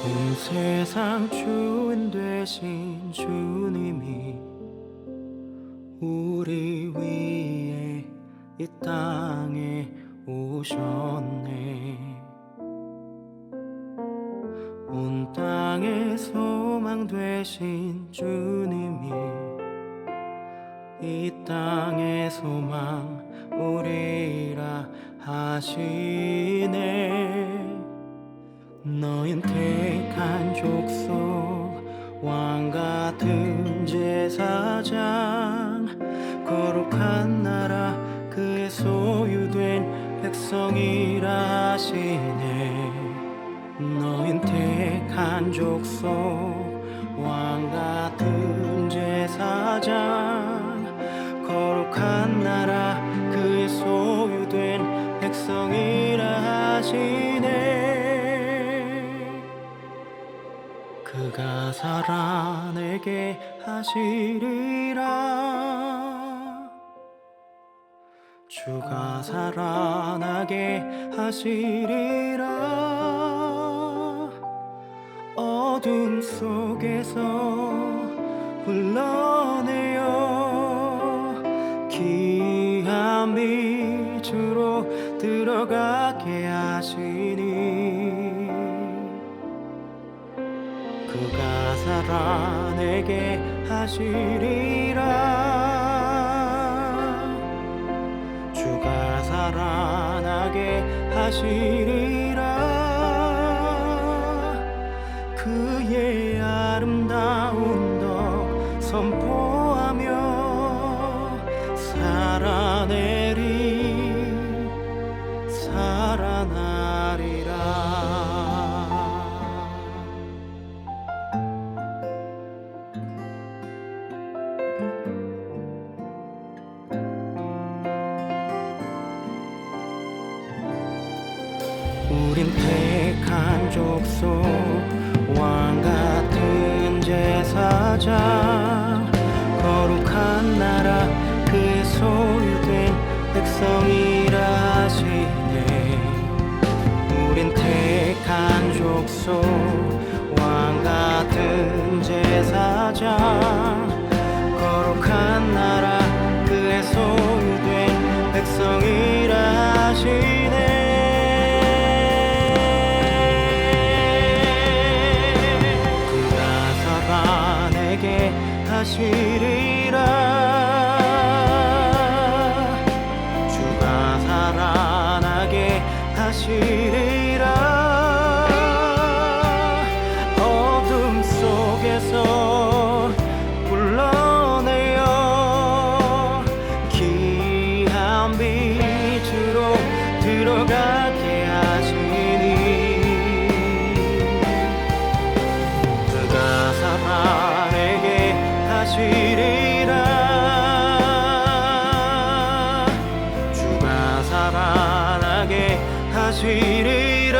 온 세상 주인 되신 주님이 우리 위에 이 땅에 오셨네. 온 땅의 소망 되신 주님이 이 땅의 소망 우리라 하시네. 너흰 택한 족속 왕같은 제사장, 거룩한 나라 그의 소유된 백성이라 하시네. 너흰 택한 족속 왕같은 제사장, 거룩한 나라 그의 소유된 백성이라 하시네. 그가 살아내게 하시리라. 주가 살아나게 하시리라. 어둠 속에서 불러내어 귀한 빛으로 들어가게 하시니 그가 살아내게 하시리라. 주가 살아나게 하시리라. 그의 아름다운 덕 선포하며 살아내리 살아나리라. 우린 택한 족속 왕 같은 제사장 거룩한 나라 그의 소유된 백성이라 하시네. 우린 택한 족속 왕 같은 제사장 거룩한 나라 그의 소유된 백성이라 하시네. 하시리라. 주가 살아나게 하시리라. 어둠 속에서 불러내어 귀한 빛으로 들어가게 하시니 그가 살아내게 하시리라. 주가 살아나게 하시리라.